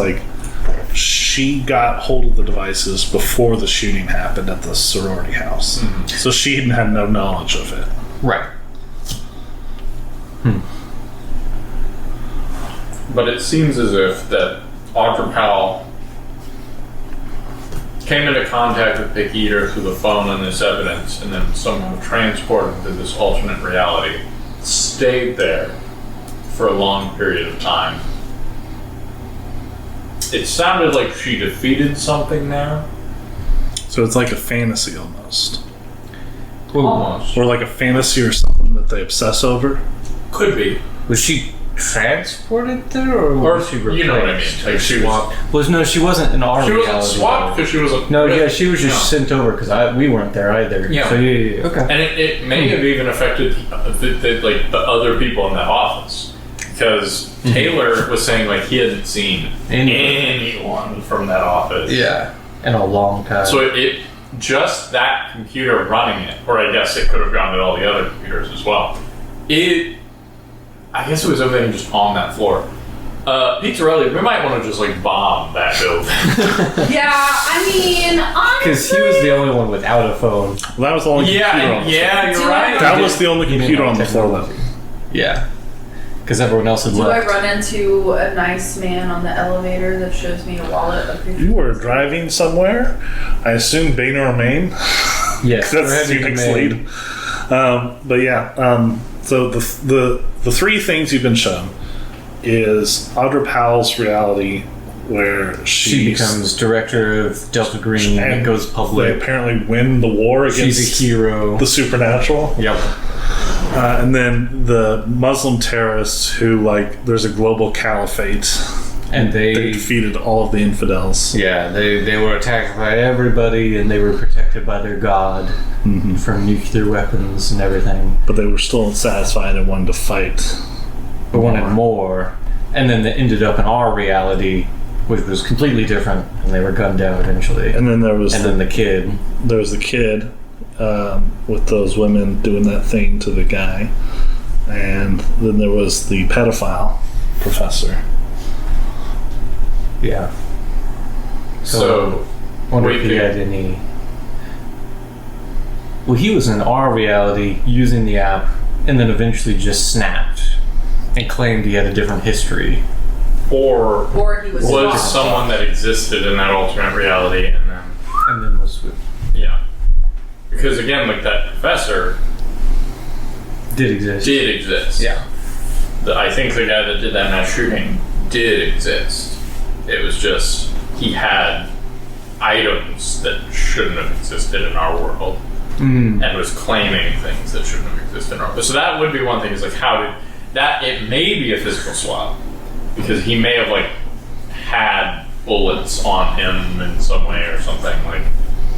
she got hold of the devices before the shooting happened at the sorority house, so she had no knowledge of it. Right. But it seems as if that Audra Powell came into contact with Picky Eater through the phone and this evidence, and then somehow transported to this alternate reality, stayed there for a long period of time. It sounded like she defeated something there. So it's like a fantasy almost, Almost. or like a fantasy or something that they obsess over. Could be. Was she transported there, or Or, was she replaced? you know what I mean. Like she was. No, she wasn't in our She reality. wasn't swapped because she wasn't. No, yeah, she was just sent over because we weren't there either. Yeah. So yeah. Okay. And it may have even affected the other people in that office, because Taylor was saying like he hadn't seen anyone from that office. Yeah. In a long time. So it just that computer running it, or I guess it could have gone to all the other computers as well. I guess it was everything just on that floor. Pizzarelli, we might want to just like bomb that building. Yeah, I mean, honestly. Because he was the only one without a phone. Well, that was the only computer on the floor. You're Do right. That was the only He didn't computer have on the floor, technology. Yeah. Because everyone else had Do I left. run into a nice man on the elevator that shows me a wallet? You were driving somewhere, I assume Boehner or Maine. Yes. That's we're heading to Unix Maine. lead. But yeah, so the three things you've been shown is Audra Powell's reality, where She becomes director of Delta Green and it goes They public. apparently win the war against She's a hero. the supernatural. Yep. And then the Muslim terrorists who, like, there's a global caliphate. And They they defeated all of the infidels. they were attacked by everybody, and they were protected by their god from nuclear weapons and everything. But they were still unsatisfied and wanted to fight. But wanted more. And then they ended up in our reality, which was completely different, and they were gunned down eventually. And then there was then the kid. there was the kid with those women doing that thing to the guy. And then there was the pedophile professor. Yeah. So, I wonder wait if he there. had any. Well, he was in our reality using the app, and then eventually just snapped and claimed he had a different history. or he was was swapped. someone that existed in that alternate reality, And then was with. yeah. Because again, like that professor Did exist. did exist. Yeah. I think the guy that did that mass shooting did exist. It was just he had items that shouldn't have existed in our world, and was claiming things that shouldn't have existed in our world. So that would be one thing. Is like how did that? It may be a physical swap because he may have like had bullets on him in some way or something. Like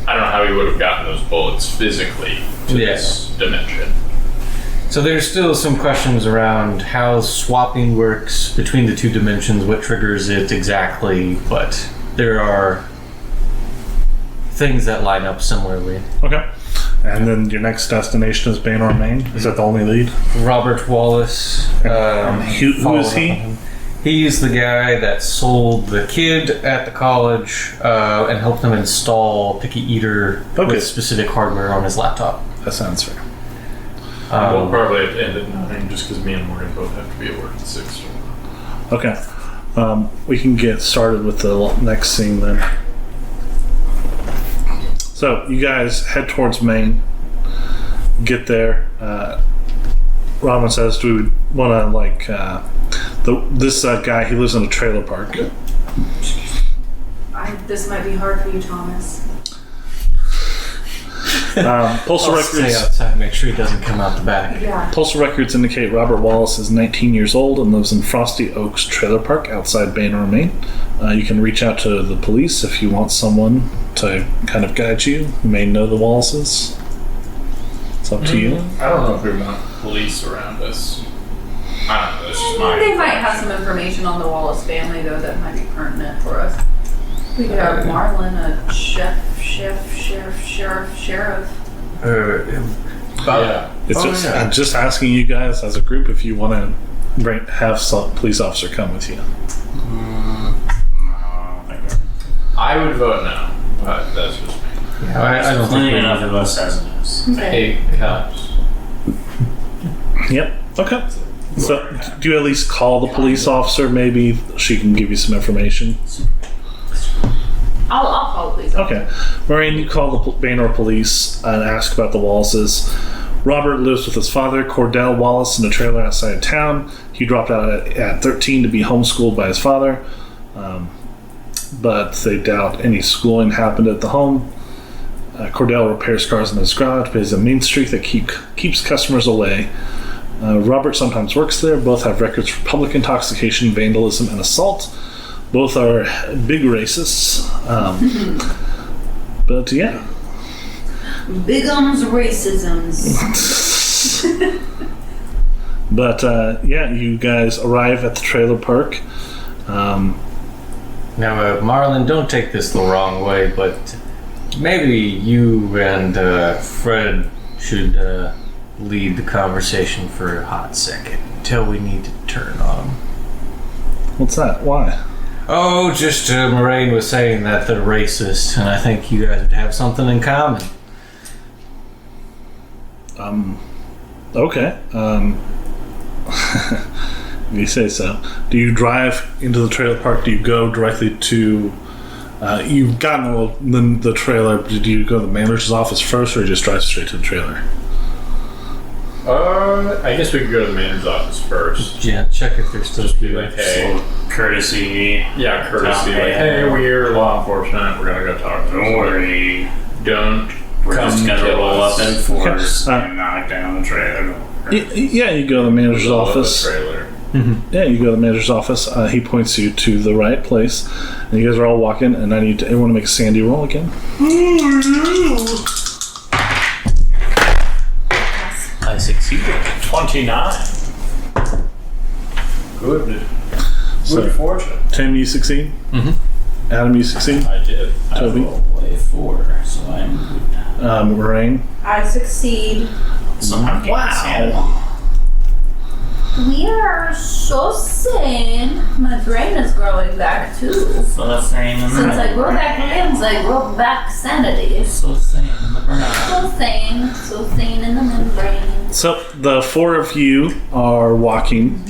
I don't know how he would have gotten those bullets physically to this dimension. So there's still some questions around how swapping works between the two dimensions, what triggers it exactly, but there are things that line up similarly. Okay. And then your next destination is Banor, Maine. Is that the only lead? Robert Wallace. Who is he? followed up on him. He's the guy that sold the kid at the college and helped him install Picky Eater with specific hardware on his laptop. That sounds fair. We'll probably have to end at 9 just because me and Morgan both have to be at work at 6. Okay. We can get started with the next scene then. So you guys head towards Maine. Get there. Robin says, "Do we want to like this guy? He lives in a trailer park." This might be hard for you, Thomas. Postal I'll stay records. outside, make sure he doesn't come out the back. Yeah. Postal records indicate Robert Wallace is 19 years old and lives in Frosty Oaks Trailer Park outside Banor, Maine. You can reach out to the police if you want someone to kind of guide you. You may know the Wallaces. It's up to you. I don't know if we want police around us. I don't know. That's just my. They might have some information on the Wallace family, though, that might be pertinent for us. We could have Marlin, a sheriff. Yeah. It's I'm just asking you guys as a group if you want to have some police officer come with you. I would vote no, but that's just me. Yeah, I don't Plenty think we enough of us as it is. I hate cops. Yep. Okay. So, do you at least call the police officer? Maybe she can give you some information. I'll call the police. Okay. Morraine, you call the Banor police and ask about the Wallaces. Robert lives with his father, Cordell Wallace, in a trailer outside of town. He dropped out at 13 to be homeschooled by his father, but they doubt any schooling happened at the home. Cordell repairs cars in his garage, but he's a mean streak that keeps customers away. Robert sometimes works there. Both have records for public intoxication, vandalism, and assault. Both are big racists. But yeah. Bigums racisms. But yeah, you guys arrive at the trailer park. Now, Marlon, don't take this the wrong way, but maybe you and Fred should lead the conversation for a hot second until we need to turn on him. What's that? Why? Oh, just Morraine was saying that they're racist, and I think you guys would have something in common. Okay. If you say so. Do you drive into the trailer park? Do you go directly to... you've gotten the trailer. Did you go to the manager's office first, or you just drive straight to the trailer? I guess we could go to the manager's office first. Yeah, check if they're still Just be like, hey. Courtesy. Yeah, courtesy. Town Like, hey, we're law enforcement. We're gonna go talk to them. Don't worry. Don't We're come just gonna kill roll us. up in force Okay. and knock down the trailer. Yeah, you go to the manager's Blow up the office. trailer. Yeah, you go to the manager's office. He points you to the right place, and you guys are all walking. And I need everyone to make a Sandy roll again. I succeeded. 29. Good. So- Good fortune. Tim, you succeed. Adam, you succeed. I did. Toby, Way 4, so I'm good. Moraine. I succeed. Somehow Wow. We are so sane. My brain is growing back too. So sane in the Since I grow back limbs, I grow back sanity. So sane in the brain. So sane in the membrane. So the four of you are walking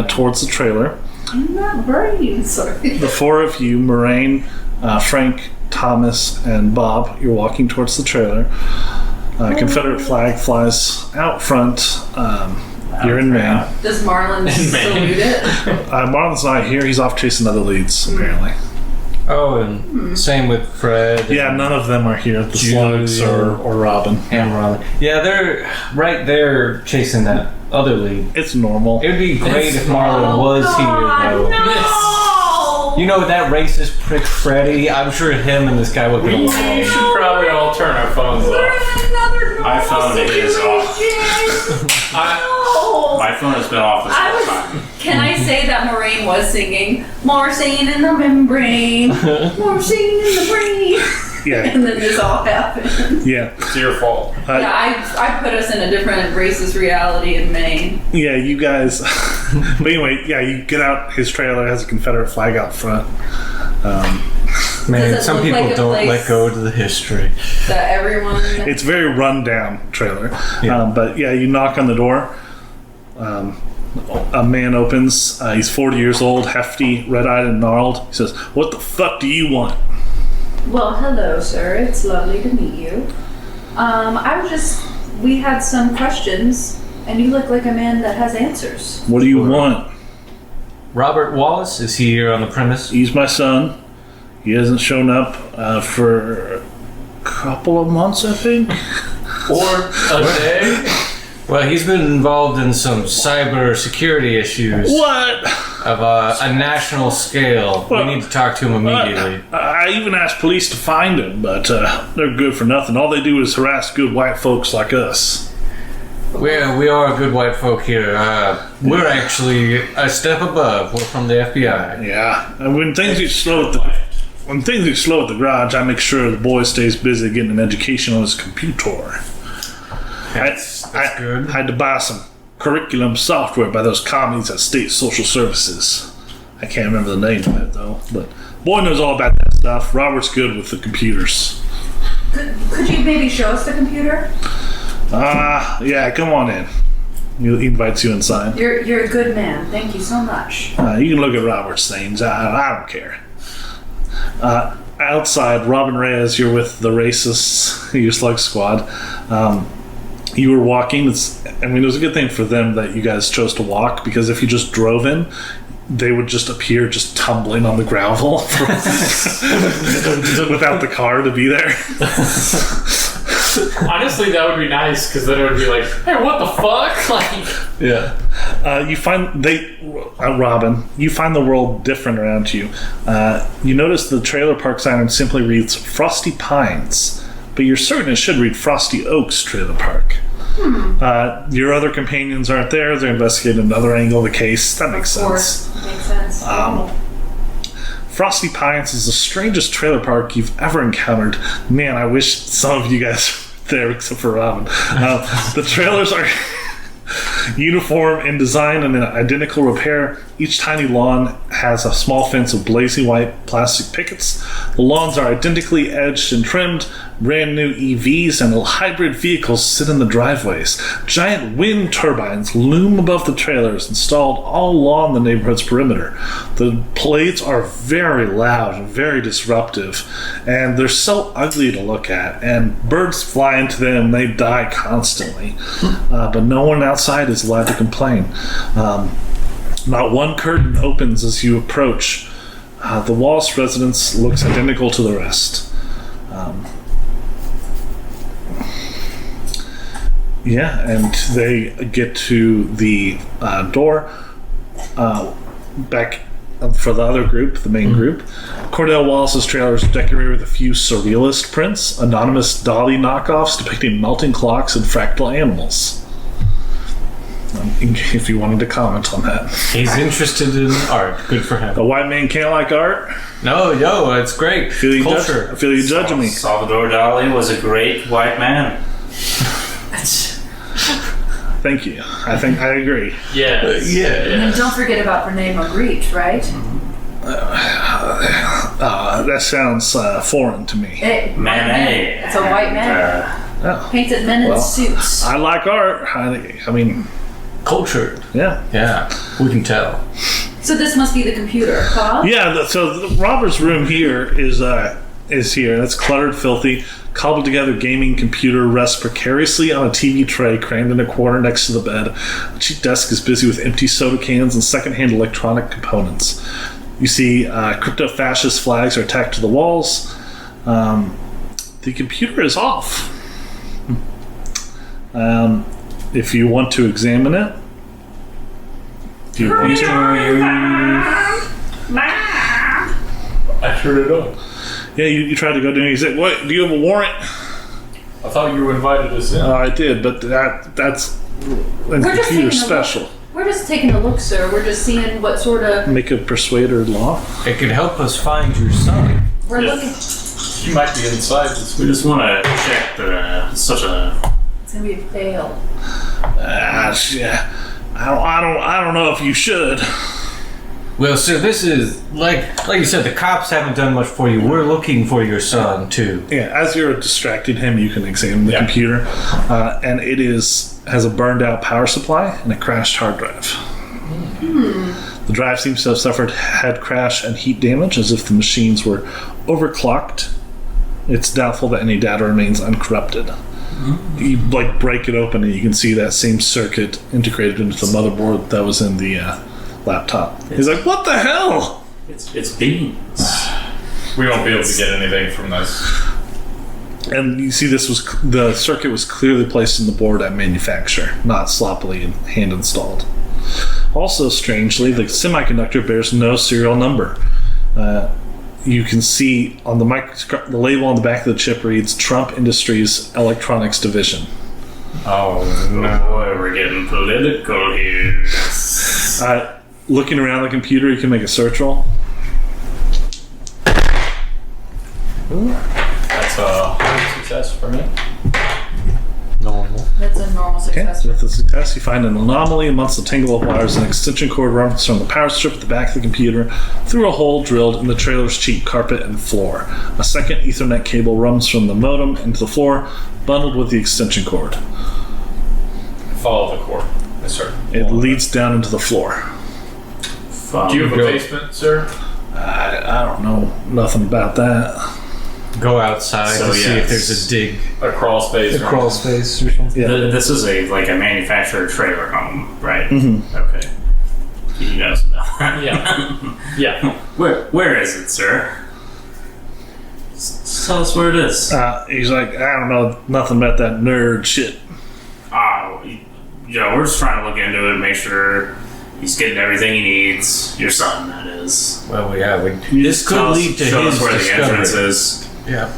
towards the trailer. I'm not brain, sorry. The four of you, Moraine, Frank, Thomas, and Bob, you're walking towards the trailer. Confederate flag flies out front. You're in Maine. Does Marlon salute it? Marlon's not here. He's off chasing other leads, apparently. Oh, and same with Fred. Yeah, none of them are here. The Julia. Slugs or Robin. And Robin. Yeah, they're right there chasing that other lead. It's normal. It would be great if Marlon Oh, was God, here, though. no! You know that racist prick Freddy? I'm sure him and this guy would get We along. should probably all turn our phones off. Another My phone is off. My phone has been off this whole time. Can I say that Morraine was singing "More singing in the membrane, more singing in the brain," Yeah. and then this all happened? Yeah. It's your fault. Yeah, I put us in a different racist reality in Maine. Yeah, you guys. But anyway, yeah, you get out. His trailer has a Confederate flag out front. Man, Does it some look people like a don't place- let go to the history. That everyone. It's a very run down trailer. Yeah. But yeah, you knock on the door. A man opens. He's 40 years old, hefty, red-eyed, and gnarled. He says, "What the fuck do you want?" Well, hello, sir. It's lovely to meet you. We had some questions, and you look like a man that has answers. What do you want? Robert Wallace, is he here on the premise? He's my son. He hasn't shown up for a couple of months, I think. Or a day. Well, he's been involved in some cyber security issues What? of a national scale. We need to talk to him immediately. I even asked police to find him, but they're good for nothing. All they do is harass good white folks like us. We are good white folk here. We're actually a step above. We're from the FBI. Yeah, and when things get slow at the garage, I make sure the boy stays busy getting an education on his computer. That's good. I had to buy some curriculum software by those commies at State Social Services. I can't remember the name of it though, but boy knows all about that stuff. Robert's good with the computers. Could you maybe show us the computer? Yeah, come on in. He invites you inside. You're a good man. Thank you so much. You can look at Robert's things. I don't care. Outside, Robin Reyes, you're with the racists, your Slug Squad. You were walking. It was a good thing for them that you guys chose to walk, because if you just drove in, they would just appear just tumbling on the gravel without the car to be there. Honestly, that would be nice, because then it would be like, hey, what the fuck? Like, Yeah. You find Robin, you find the world different around you. You notice the trailer park sign simply reads Frosty Pines, but you're certain it should read Frosty Oaks Trailer Park. Your other companions aren't there. They're investigating another angle of the case. That makes Of course. Makes sense. Frosty Pines is the strangest trailer park you've ever encountered. Man, I wish some of you guys were there except for Robin. The trailers are Uniform in design and an identical repair, each tiny lawn has a small fence of blazing white plastic pickets. The lawns are identically edged and trimmed. Brand new EVs and hybrid vehicles sit in the driveways. Giant wind turbines loom above the trailers installed all along the neighborhood's perimeter. The blades are very loud and very disruptive, and they're so ugly to look at, and birds fly into them and they die constantly. But no one outside is allowed to complain. Not one curtain opens as you approach. The Wallace residence looks identical to the rest. And they get to the door back for the other group, the main group. Cordell Wallace's trailer is decorated with a few surrealist prints, anonymous dolly knockoffs depicting melting clocks and fractal animals. If you wanted to comment on that. He's interested in art. Good for him. A white man can't like art? No, it's great. I feel you judging me. Salvador Dali was a great white man. Thank you. I think I agree. Yes. And don't forget about Rene Magritte, right? That sounds foreign to me. Manet. It's a white man. Painted men in suits. I like art. I mean, Cultured. yeah. Yeah, we can tell. So this must be the computer, huh? Yeah, so Robert's room here is here. It's cluttered, filthy. Cobbled together gaming computer rests precariously on a TV tray crammed in a corner next to the bed. A cheap desk is busy with empty soda cans and secondhand electronic components. You see crypto-fascist flags are tacked to the walls. The computer is off. If you want to examine it, I turned it on. Yeah, you tried to go down. You said, "What? Do you have a warrant?" I thought you invited us in. I did, but that's computer special. We're just taking a look, sir. We're just seeing what sort of... Make a persuader law. It could help us find your son. We're looking... He might be inside this. We just want to check that such a... It's going to be a fail. Yeah. I don't know if you should. Well, sir, this is like you said. The cops haven't done much for you. We're looking for your son too. Yeah, as you're distracting him, you can examine the computer, and it has a burned out power supply and a crashed hard drive. The drive seems to have suffered head crash and heat damage, as if the machines were overclocked. It's doubtful that any data remains uncorrupted. You break it open and you can see that same circuit integrated into the motherboard that was in the laptop. He's like, "What the hell?" It's beans. We won't be able to get anything from this. And you see, the circuit was clearly placed in the board at manufacture, not sloppily hand installed. Also, strangely, the semiconductor bears no serial number. You can see on the label on the back of the chip reads Trump Industries Electronics Division. Oh no! Boy, we're getting political here. Looking around the computer, you can make a search roll. That's a success for me. Normal. That's a normal Okay, success. with the success, you find an anomaly amongst the tangle of wires. An extension cord runs from the power strip at the back of the computer through a hole drilled in the trailer's cheap carpet and floor. A second Ethernet cable runs from the modem into the floor, bundled with the extension cord. Follow the cord. Yes, sir. It leads down into the floor. Do you have a basement, sir? I don't know nothing about that. Go outside to see if there's a dig. A crawl space. A crawl space or something. Yeah. This is a manufactured trailer home, right? Mm-hmm. Okay. You knows about that. Yeah. Yeah. Where is it, sir? Tell us where it is. He's like, "I don't know nothing about that nerd shit." We're just trying to look into it, make sure he's getting everything he needs. Your son, that is. Well, this could lead to show his us where the entrance discovery. is. Yeah.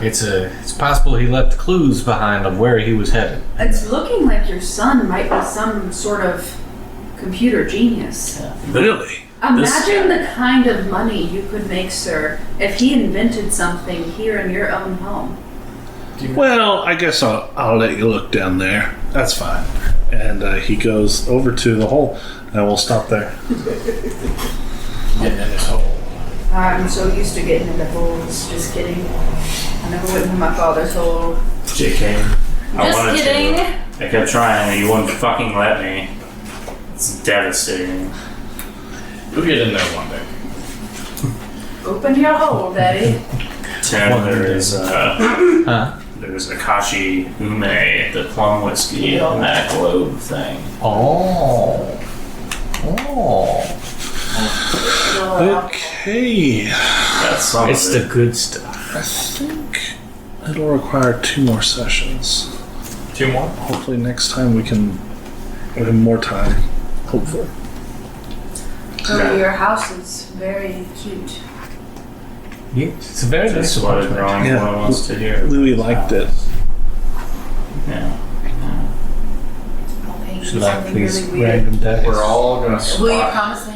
It's possible he left clues behind of where he was headed. It's looking like your son might be some sort of computer genius. Really? Imagine the kind of money you could make, sir, if he invented something here in your own home. Well, I guess I'll let you look down there. That's fine. And he goes over to the hole, and we'll stop there. Getting in his hole. I'm so used to getting into holes. Just kidding. I never went into my father's hole. JK. I Just wanted kidding. to. I kept trying, and you wouldn't fucking let me. It's devastating. You'll get in there one day. Open your hole, Daddy. Tim, there's Akashi Ume, the plum whiskey on that globe thing. Okay. That's some It's of the it. good stuff. I think it'll require 2 more sessions. 2 more? Hopefully next time we have more time. Hopefully. Oh, your house is very cute. Yeah, it's a very That's nice what a apartment. growing Yeah. boy wants to hear. Louis liked it. Yeah. I'll paint Should you I something please really weird. random dice? We're all gonna Will you swap. promise to